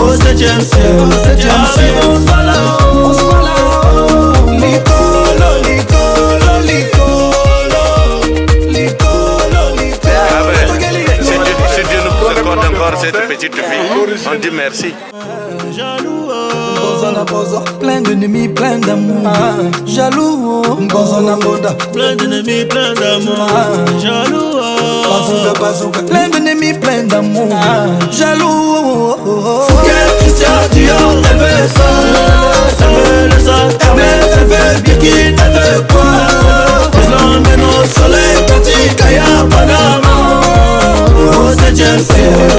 Au 7e ciel, avec on se voit là. On se voit là. Nicolo, Nicolo, Nicolo, Nicolo, Nicolo. Si Dieu nous accorde encore cette petite fille, on dit merci. plein d'ennemis, plein d'amour. Jaloux, plein d'ennemis, plein d'amour. Jaloux, plein d'ennemis, plein d'amour. Jaloux, Christian Dior, elle veut ça. Elle veut le sac Hermès, elle veut Birkin, elle veut quoi? Je l'emmène au soleil, petit Kaya, Panama. Au 7e ciel,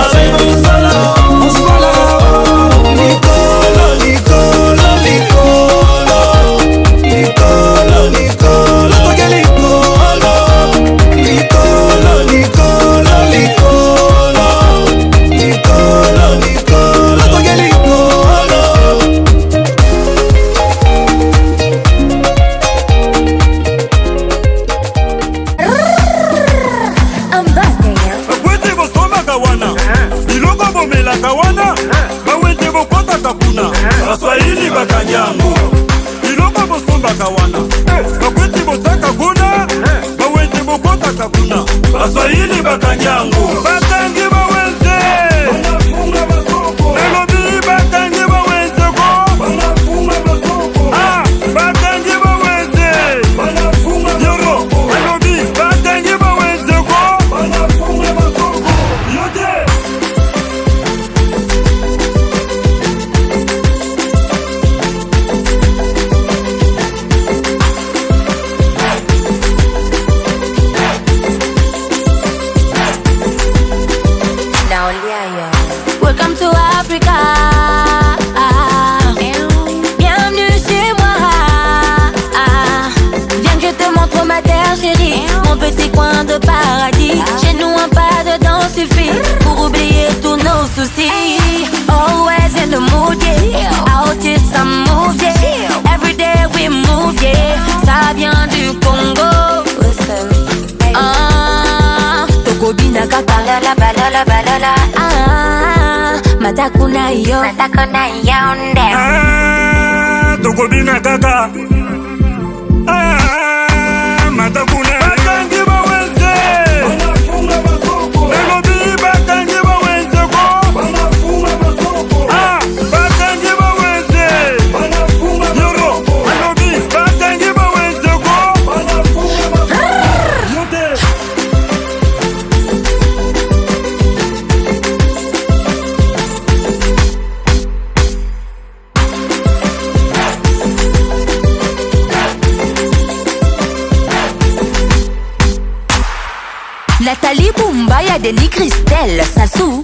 avec on se voit là. On se voit là. Nicolo, Nicolo, Nicolo, Nicolo, Nicolo, Nicolo, Nicolo, Nicolo, Nicolo, Nicolo, Nicolo. Baswahili bakanyango iloko bosomba kawana bakweti botaka kuna bawete bokota kakuna Baswahili bakanyango batangi bawenze banafunga basoko melobi batangi bawenze ko banafunga basoko batangi bawenze banafunga basoko melobi batangi bawenze ko banafunga basoko yote. Welcome to Africa. Bienvenue chez moi. Viens que je te montre ma terre chérie, mon petit coin de paradis. Chez nous un pas dedans suffit pour oublier tous nos soucis. Always in the mood, yeah. Out is some move, yeah. Every day we move, yeah. Ça vient du Congo. Tokobina kaka balala balala balala. Matakuna yo nde. Tokobina kaka matakuna batangi bawenze banafunga basoko melobi batangi bawenze ko banafunga basoko batangi bawenze banafunga basoko melobi batangi bawenze ko banafunga basoko yote. Nathalie Bumba, y'a Denis Christelle, Sassou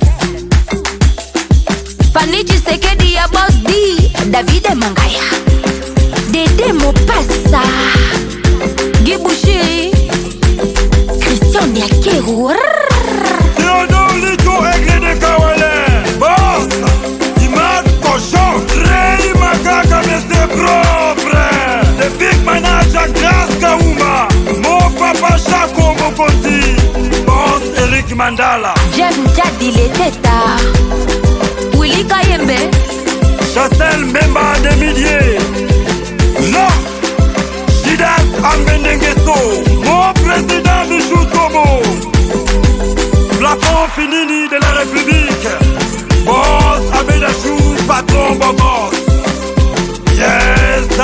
Fanny Tshisekedi, y'a Boss D, David Mangaya Dédé Mopassa, Guy Bouchiri, Christian Niakeru. Théodore Lito, Aigre de Kawale, Boss, Imad Cochon, Ray Makaka, mais c'est propre. The Big Manager, Grace Kaouma, mon papa Chaco Mokonzi, Boss Eric Mandala, Jeff Jadi Leteta, Willy Kayembe, Chassel Mbemba de Milliers, Non, Didas Ambendengeso, mon président Bichou Patron Finini de la République. Boss Abedachou, patron Bobos. Yes, I.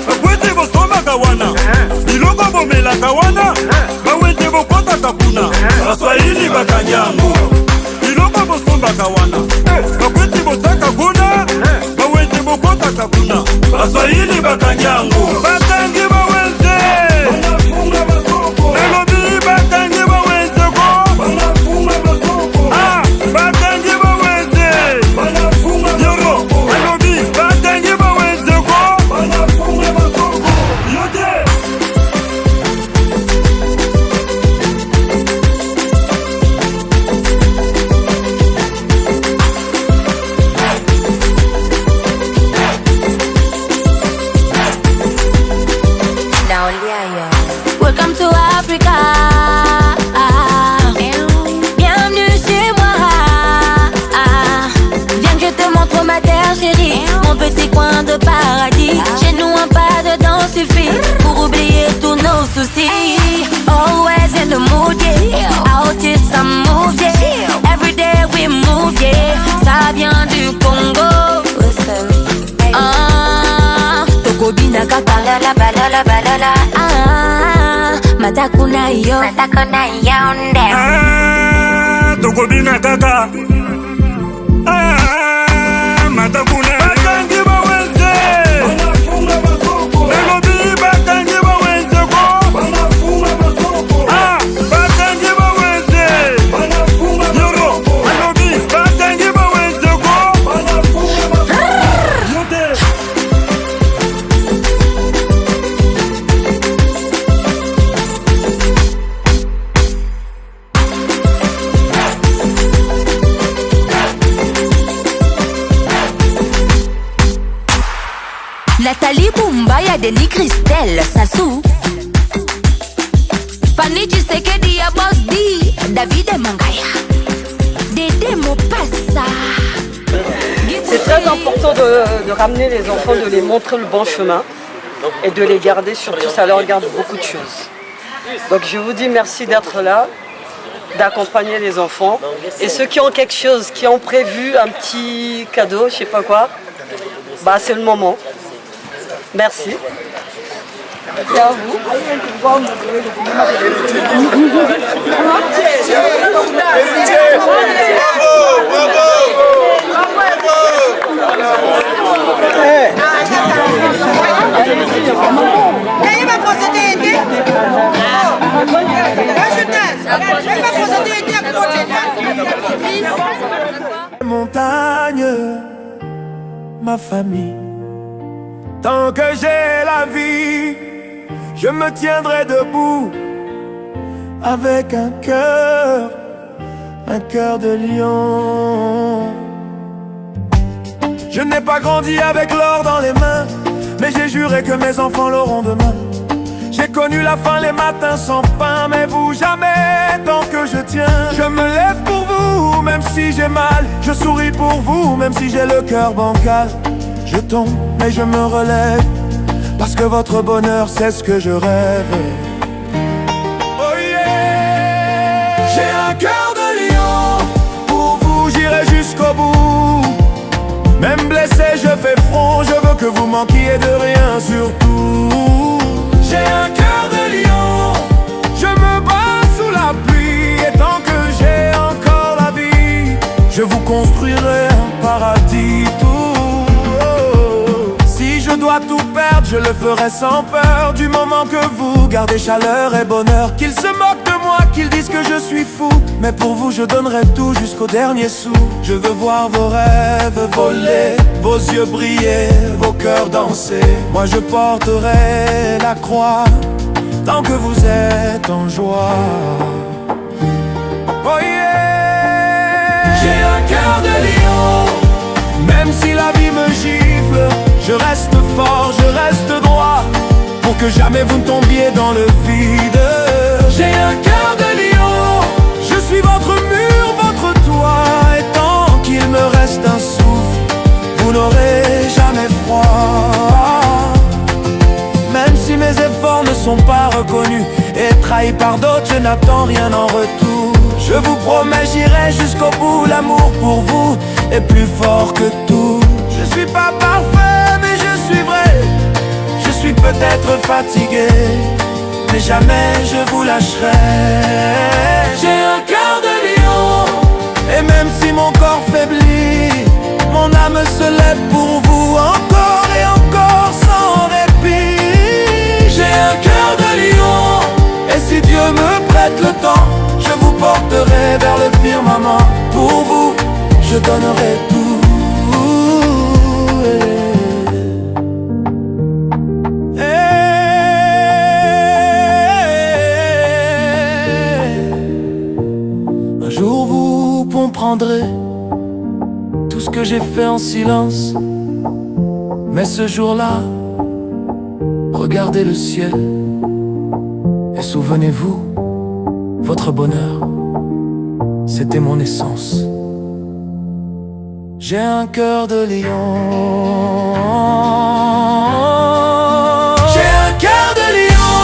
Bakwete bosomba kawana biloko bomela kawana bawete bokota kapuna baswahili bakanyango biloko bosomba kawana bakwete bosaka kuna bawete bokota kapuna baswahili bakanyango batangi bawenze elobi batangi bawenze ko batangi bawenze yoro elobi batangi bawenze ko Welcome to Africa. Bienvenue chez moi. Viens que je te montre ma terre chérie, mon petit coin de paradis. Chez nous un pas dedans suffit pour oublier tous nos soucis. Always in the mood, yeah. Out is some move, yeah. Every day we move, yeah. Ça vient du Congo. Tokobina kaka balala balala balala. Matakuna yo nde. Tokobina kaka. Matakuna batangi bawenze. Elobi batangi bawenze ko. Batangi bawenze. Yoro elobi batangi bawenze ko. Nathalie Boumbaya, Denis Christelle, Sassou Fanny Tshisekedi, Boss D, David Mangaya, Dédé Mopassa. C'est très important de ramener les enfants, de les montrer le bon chemin et de les garder, surtout ça leur garde beaucoup de choses. Donc je vous dis merci d'être là, d'accompagner les enfants. Et ceux qui ont quelque chose, qui ont prévu un petit cadeau, je sais pas quoi, bah c'est le moment. Merci. Et à vous. Montagne, ma famille. Tant que j'ai la vie, je me tiendrai debout avec un cœur de lion. Je n'ai pas grandi avec l'or dans les mains, mais j'ai juré que mes enfants l'auront demain. J'ai connu la faim les matins sans pain, mais vous jamais tant que je tiens. Je me lève pour vous, même si j'ai mal. Je souris pour vous, même si j'ai le cœur bancal. Je tombe, mais je me relève, parce que votre bonheur, c'est ce que je rêve. Oh yeah! J'ai un cœur de lion, pour vous j'irai jusqu'au bout. Même blessé, je fais front, je veux que vous manquiez de rien surtout. J'ai un cœur de lion, je me bats sous la pluie. Et tant que j'ai encore la vie, je vous construirai un paradis tout. Si je dois tout perdre, je le ferai sans peur. Du moment que vous gardez chaleur et bonheur. Qu'ils se moquent de moi, qu'ils disent que je suis fou, mais pour vous je donnerai tout jusqu'au dernier sou. Je veux voir vos rêves voler, vos yeux briller, vos cœurs danser. Moi je porterai la croix, tant que vous êtes en joie. Oh yeah! J'ai un cœur de lion, même si la vie me gifle, je reste fort, je reste droit, pour que jamais vous ne tombiez dans le vide. J'ai un cœur de lion, je suis votre mur, votre toit. Et tant qu'il me reste un souffle, vous n'aurez efforts ne sont pas reconnus. Et trahi par d'autres, je n'attends rien en retour. Je vous promets, j'irai jusqu'au bout. L'amour pour vous est plus fort que tout. Je suis pas parfait, mais je suis vrai. Je suis peut-être fatigué, mais jamais je vous lâcherai. J'ai un cœur de lion, et même si mon corps faiblit, mon âme se lève pour vous encore et encore sans répit. J'ai un cœur de lion, et si Dieu me prête le temps, je vous porterai vers le firmament. Pour vous, je donnerai tout. Un jour vous comprendrez tout ce que j'ai fait en silence. Mais ce jour-là, regardez le ciel et souvenez-vous, votre bonheur, c'était mon essence. J'ai un cœur de lion. J'ai un cœur de lion.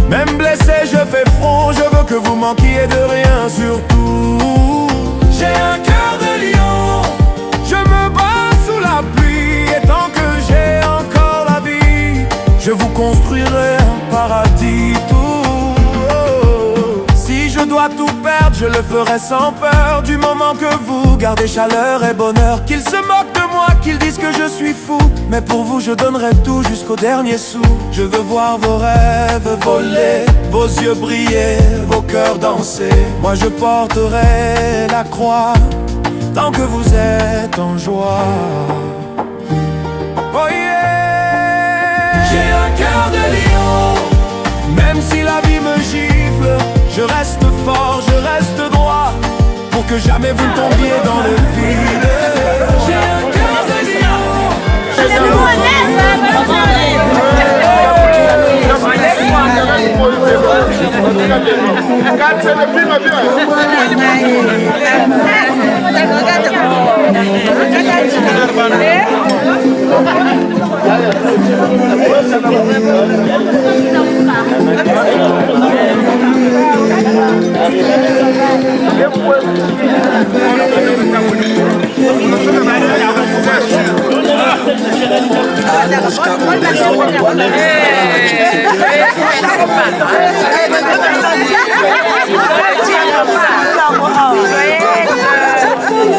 Même blessé, je fais front. Je veux que vous manquiez de rien, surtout. J'ai un cœur de lion. Je me bats sous la pluie. Et tant que j'ai encore la vie, je vous construirai un paradis. Je dois tout perdre, je le ferai sans peur. Du moment que vous gardez chaleur et bonheur. Qu'ils se moquent de moi, qu'ils disent que je suis fou, mais pour vous je donnerai tout jusqu'au dernier sou. Je veux voir vos rêves voler, vos yeux briller, vos cœurs danser. Moi je porterai la croix tant que vous êtes en joie. Oh yeah. J'ai un cœur de lion. Même si la vie me gifle, je reste fort, je reste droit, pour que jamais vous tombiez dans le vide. J'ai un cœur de lion. Je suis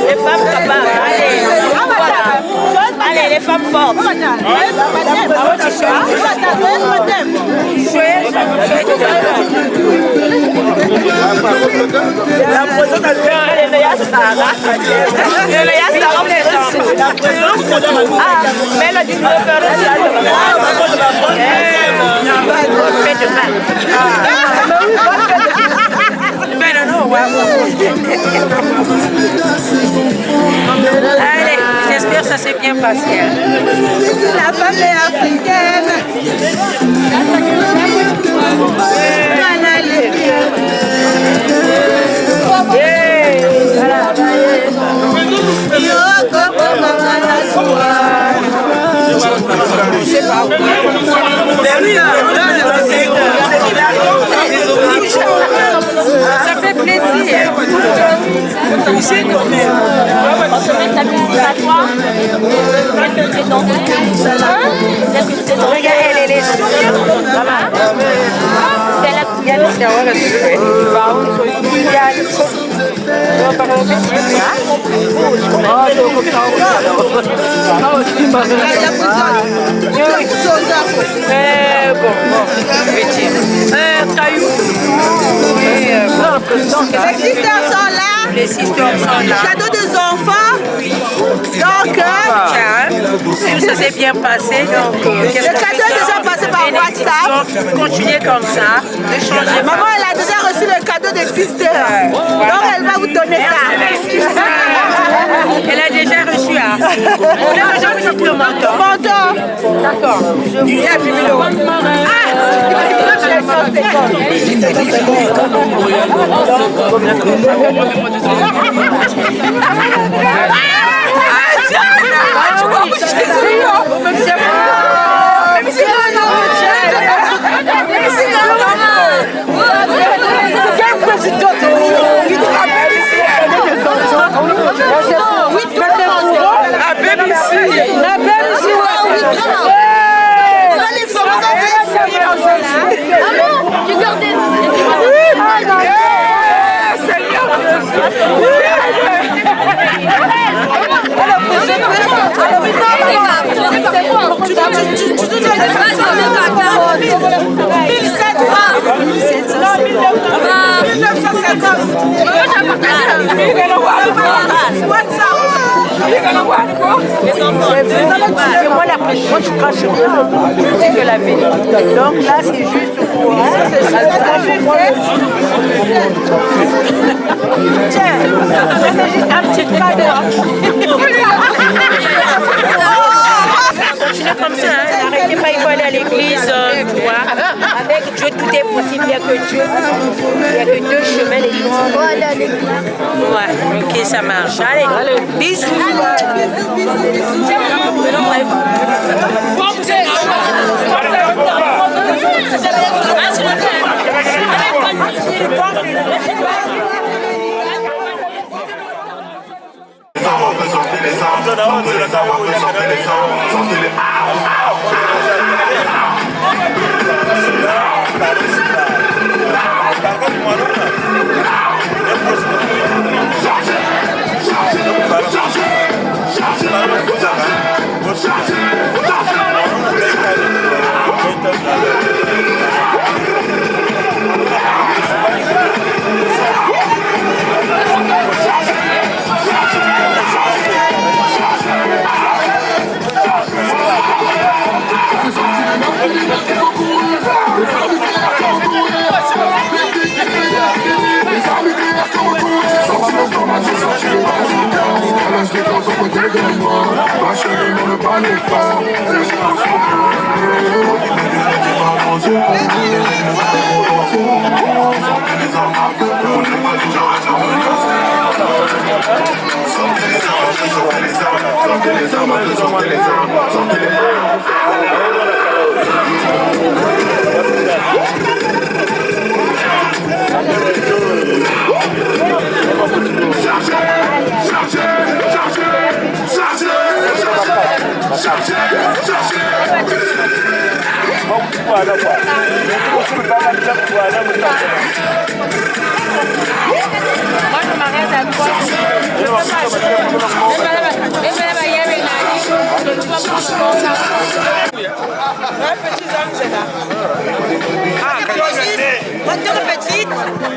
les femmes capables, allez, les femmes fortes. La présentateur, elle est Sarah. Mais la 19h, allez, j'espère que ça s'est bien passé. La femme est africaine. Ça fait plaisir. Touché quand même. On se met ta musique à toi. Regarde, elle est sourire. C'est la petite gamme. Les sisters sont là. Les sisters sont là. Cadeau des enfants. Donc, ça s'est bien passé. Donc, le cadeau est déjà passé par WhatsApp. Continuez comme ça. Maman, elle a déjà reçu le cadeau des sisters. Donc, elle va vous donner ça. Elle a déjà reçu. Elle a déjà reçu le menton. D'accord. Je vous ai appelé le Moi, je crache rien. Je dis que la vie. Donc là, c'est juste pour... Tiens, c'est juste un petit cadeau. Continuez comme ça, hein. N'arrêtez pas, il faut aller à l'église, tu vois. Avec Dieu, tout est possible. Il n'y a que Dieu. Il n'y a que deux chemins. Il faut aller à l'église. Ouais, ok, ça marche. Allez, bisous.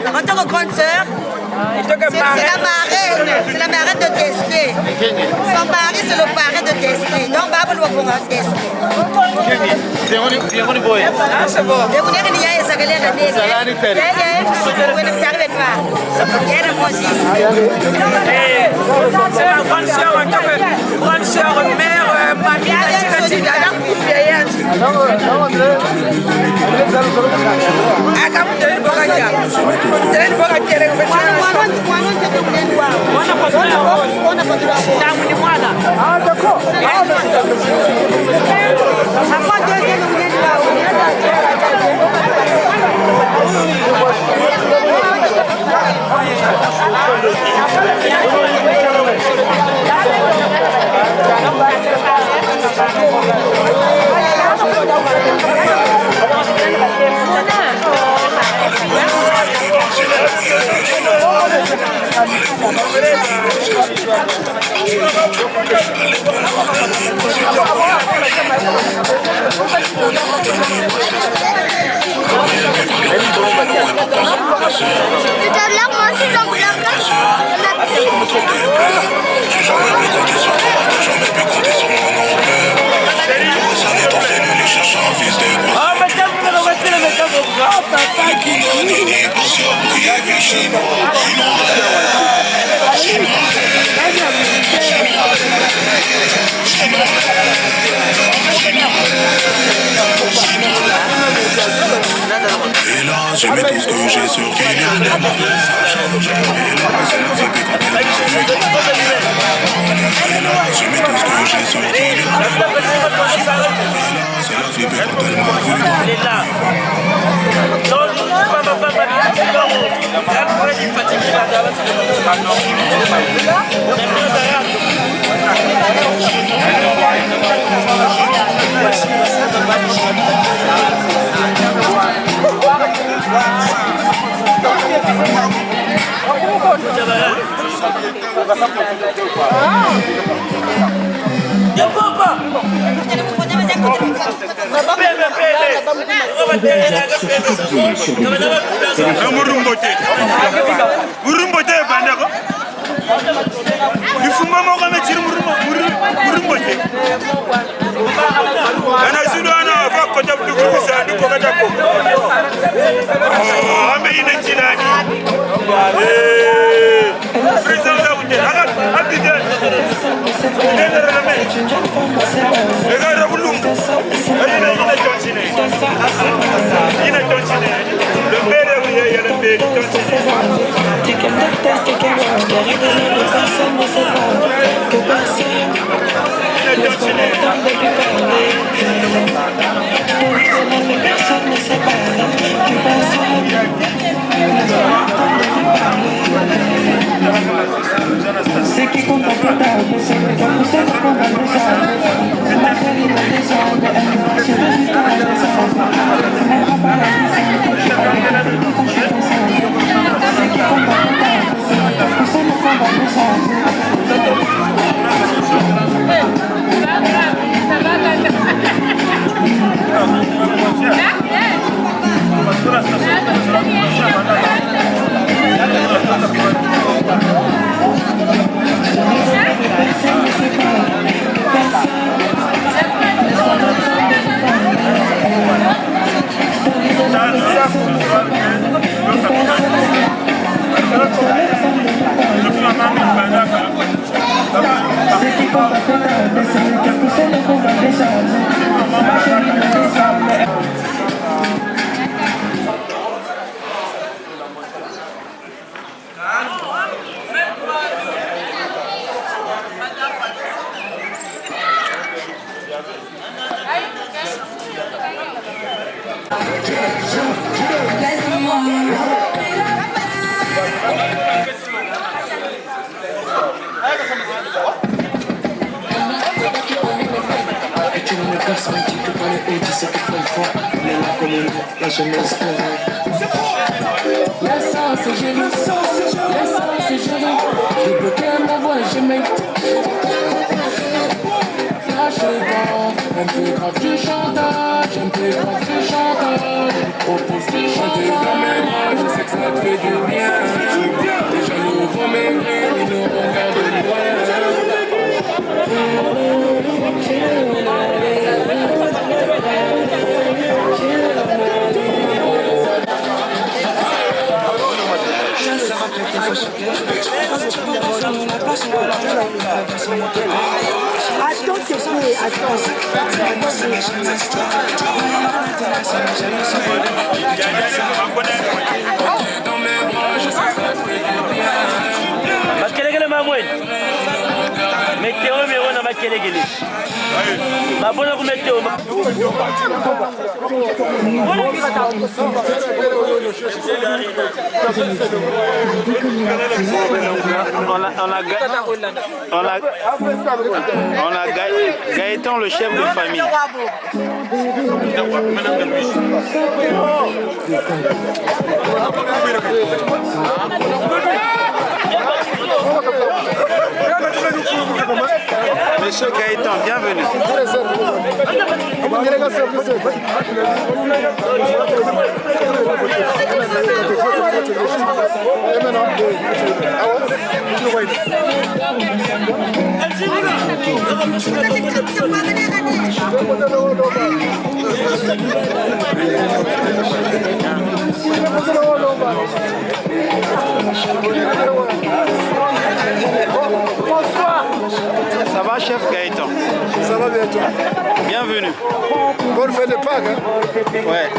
En tant que grande sœur, c'est la marraine de Desné. Son mari, c'est le parrain de Desné. Donc, Baba doit pour Desné. C'est bon. Et vous n'avez rien à dire. C'est la grande sœur, en tant que grande sœur, mère, mamie, Et là, j'ai mis tout ce que j'ai sur Kylian. Et là, c'est la vie quand elle m'a vu. Et là, j'ai mis tout ce que j'ai sur Kylian. Et là, c'est la vie quand elle m'a vu. Il faut C'est qui compte pas ta c'est le temps pour ça qu'on va le savoir. C'est ma folie, ma descente, je veux juste la descente. Elle prend pas la descente, je suis pas là, quand je suis enceinte. C'est qui compte pas ta c'est le temps pour ça qu'on va le savoir. La jeunesse la sauce c'est joli, la sauce c'est joli. Je bloqué ma voix et je m'écoute. Flash bon, un peu grave du chantage, un peu grave du chantage. Propose de chanter dans mes bras, je sais que ça te fait du bien. Les jaloux vont m'aimer, ils nous regardent de loin. Makelele mamweni meteo meona makelele mabona ku meteo on a Gaëtan, le chef de famille. Monsieur Gaëtan, bienvenue. Bonsoir. Ça va, chef Gaëtan? Ça va bien, toi? Bienvenue. Bonne fête de Pâques, hein? Ouais.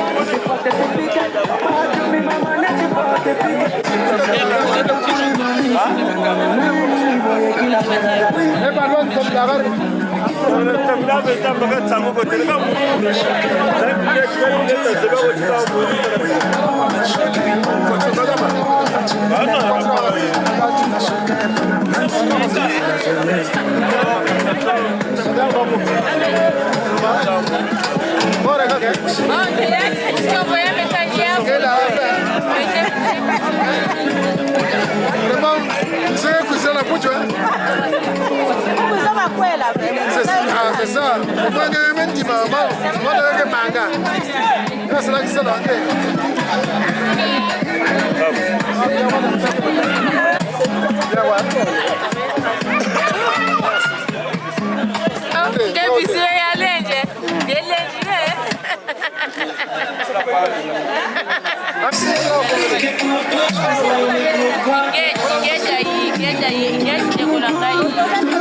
C'est ça.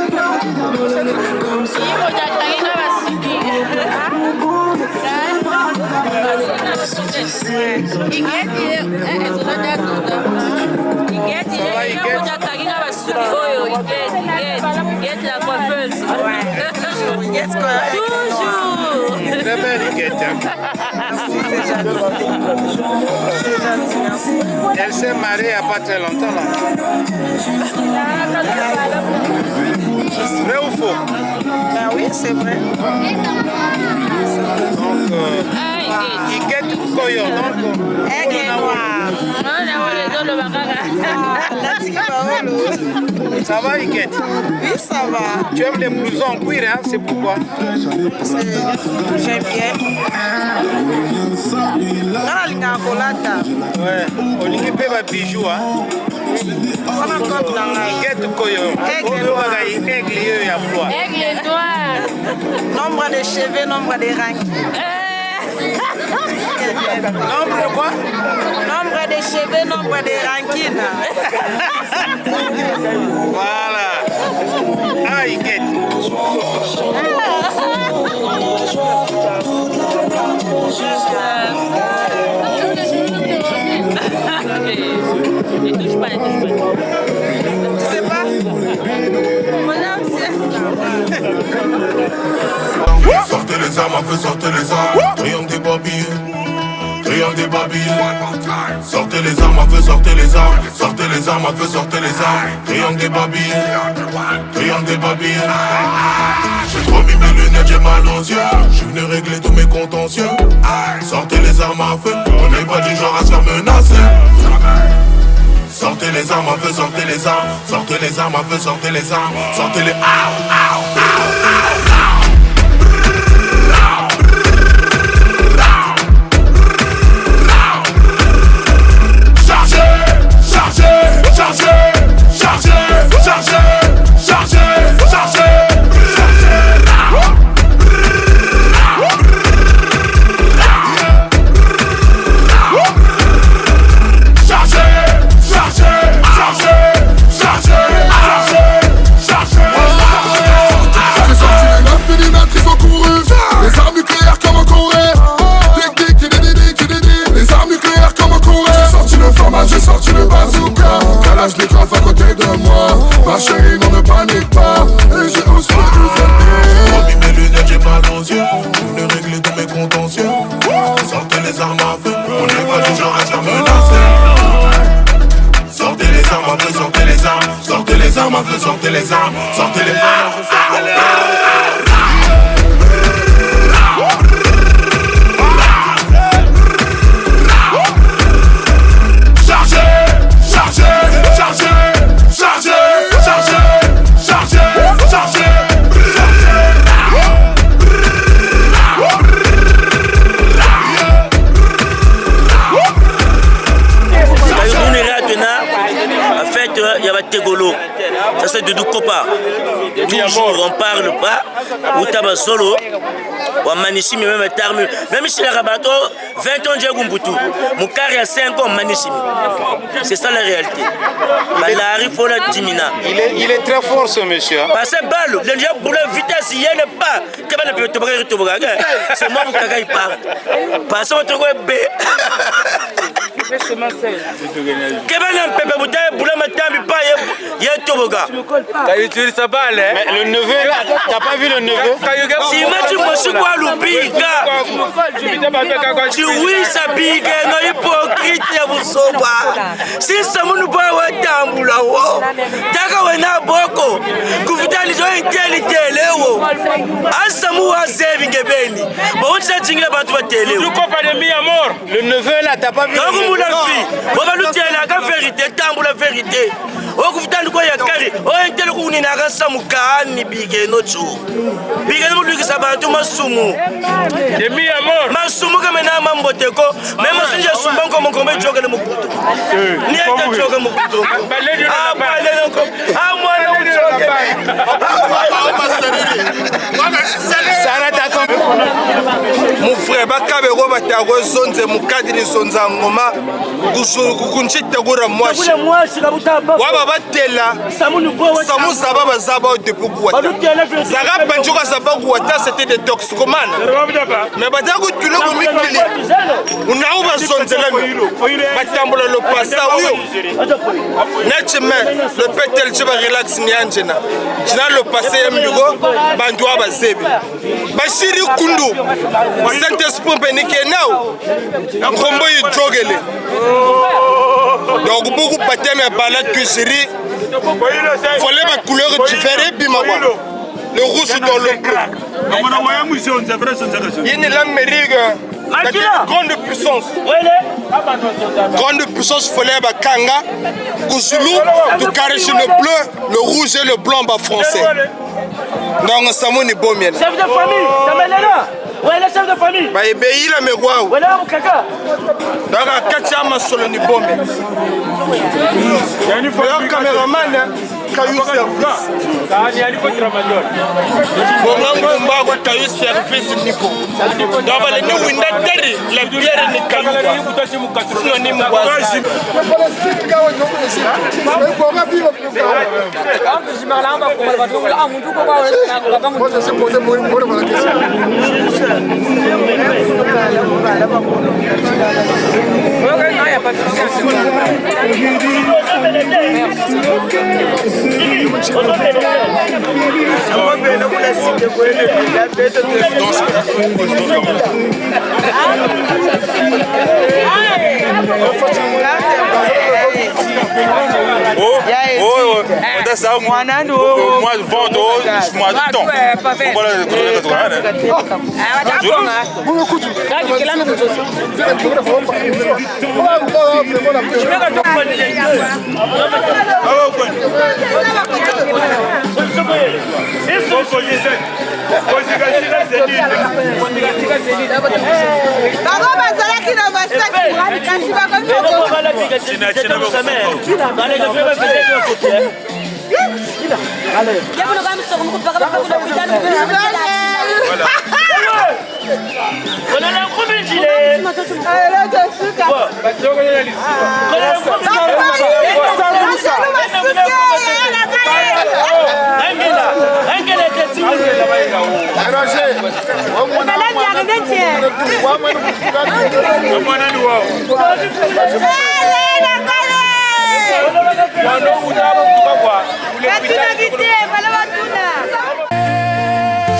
Get Très belle Iguette. Elle s'est mariée il n'y a pas très longtemps. Là. Vrai ou faux? Ben oui, c'est vrai. Donc, Iguette Koyo. Aigle noir. Ça va Iguette? Oui, ça va. Tu aimes les blousons en cuir, hein? C'est pourquoi? J'aime bien. Ouais, on y peut pas bijoux, hein? Iguette Koyo. Aigle noir. Nombre de cheveux, nombre de rangs. Nombre de quoi? Nombre de cheveux, nombre de rankines. Voilà. Ah, Iguette. Tu sais pas? Sortez les armes, feu, sortez les armes. Triomphe des babilles. Triomphe des babilles. Sortez les armes, feu, sortez les armes. Sortez les armes, feu, sortez les armes. Triomphe des babilles. Triomphe des babilles. J'ai trop mis mes lunettes, j'ai mal aux yeux. Je suis venu régler tous mes contentieux. Sortez les armes à feu. On n'est pas du genre à se faire menacer. Sortez les armes à feu, sortez les armes. Sortez les armes à feu, sortez les armes. Sortez les j'ai sorti le bazooka, calage des graves à côté de moi. Ma chérie, non ne panique pas, et j'ai aussi le j'ai mis mes lunettes, j'ai mal aux yeux. Je voulais régler tous mes contentieux. Sortez les armes à feu, on n'est pas du genre à se faire menacer. Sortez les armes à feu, sortez les armes. Sortez les armes à feu, sortez les armes. Sortez les armes, sortez les armes. Ça c'est de Kopa. Toujours on parle pas. Ou taba solo. Ou manissimi même terme. Même si la rabato 20 ans j'ai Gumbutu. Mon carrière a 5 ans manissimi. C'est ça la réalité. Balari faut la dimina. Il est très fort ce monsieur. Passez balle. Le diable pour la vitesse il n'est pas. C'est moi pour Kaka il parle. Passez votre web B. Kebana Pepe Bouteille pour la matambi pas Toboga. T'as utilisé sa balle, hein? Mais le neveu là, t'as pas vu le neveu? Si tu me suis quoi l'oubiga? Tu oui sa biga, non hypocrite ya busoba. Si ça nous pas wa tambula wo. Taka wena boko. Kuvita lijo intelite lewo. Asamu wa zebi ngebeni. Bon ça tingila batu ba télé. Tu comprends de mi amour? Le neveu là, t'as pas vu? Quand vous la fille, on va nous dire la vérité, tambula vérité. O kuvitani kwa ya kari o entele kuni na kasa mukani bige no chu bige no lukisa bantu masumu de mi amor masumu kama na mambo teko même sunje sumba ko mo joga le mukuto ni ata joga mukuto balele no ko amwana ujoga Sarah ta comme frère bakabeko batako zonze mukadiri zonza ngoma kukunchitegura mwashi waba batela samuzaba bazaba depuis kuwata zaka banjuka zaba kuwata c'était des toxicomanes mais batako tulo kumikili unao bazonzela batambola le passé uyo netcheme le petel chiba relax nyanjena jina le passé yamlugo bandwa bazebi bashiri kundu Saint-Esprit benike now nkombo yidrogele donc beaucoup baptême et balade que chérie fallait ma couleur différente bima le rouge dans le bleu il est l'Amérique grande puissance fallait ba kanga kuzulu du carré le bleu le rouge et le blanc ba français donc samoni bomien chef de famille tamelela wele chef de famille ba ebeila megwao wele mukaka daga kacha masolo ni bombe yani faut cameraman kayu service kani aliko tramador bongo mbago kayu service nipo daba le ni winda teri la bière ni kayu sino ni mwazi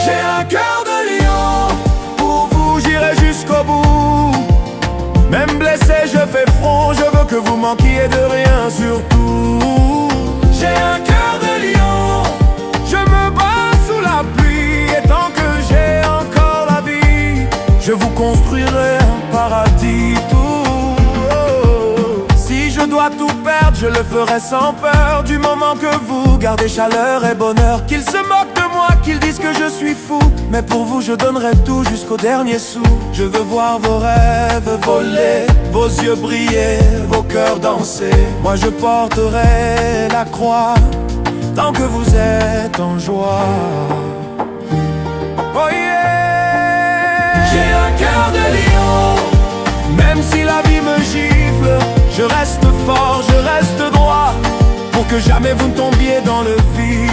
J'ai un cœur de lion, pour vous j'irai jusqu'au bout. Même blessé je fais front, je veux que vous manquiez de rien surtout. J'ai un cœur de lion, je me bats sous la pluie. Et tant que j'ai encore la vie, je vous construirai un paradis tout. Si je dois tout perdre, je le ferai sans peur. Du moment que vous gardez chaleur et bonheur. Qu'ils se moquent de moi, qu'ils disent que je suis fou, mais pour vous je donnerai tout jusqu'au dernier sou. Je veux voir vos rêves voler, vos yeux briller, vos cœurs danser. Moi je porterai la croix, tant que vous êtes en joie. Oh yeah. J'ai un cœur de lion, même si la vie me gifle, je reste fort, je reste droit, pour que jamais vous ne tombiez dans le vide.